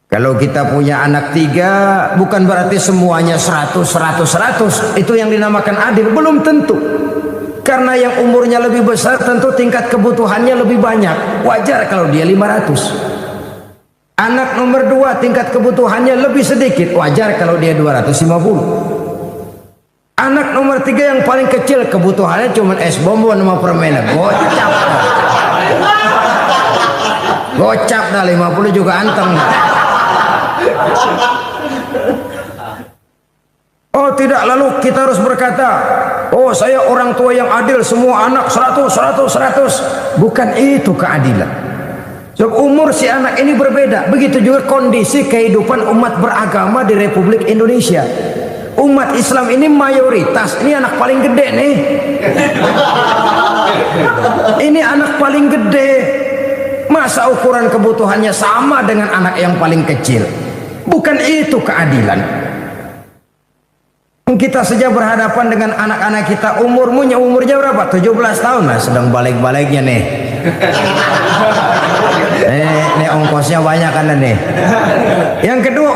B: kalau kita punya anak 3, bukan berarti semuanya 100. Itu yang dinamakan adil, belum tentu. Karena yang umurnya lebih besar tentu tingkat kebutuhannya lebih banyak. Wajar kalau dia 500. Anak nomor 2 tingkat kebutuhannya lebih sedikit. Wajar kalau dia 250. Anak nomor 3 yang paling kecil kebutuhannya cuma es bonbon sama permen. Gocap. Gocap dah 50 juga anteng. Oh tidak, lalu kita harus berkata, oh saya orang tua yang adil, semua anak 100. Bukan itu keadilan. So, umur si anak ini berbeda. Begitu juga kondisi kehidupan umat beragama di Republik Indonesia. Umat Islam ini mayoritas. Ini anak paling gede nih. Ini anak paling gede. Masa ukuran kebutuhannya sama dengan anak yang paling kecil? Bukan itu keadilan. Kita saja berhadapan dengan anak-anak kita, umurnya berapa? 17 tahun lah, sedang balik-baliknya nih. Nih ongkosnya banyak kan nih. Yang kedua,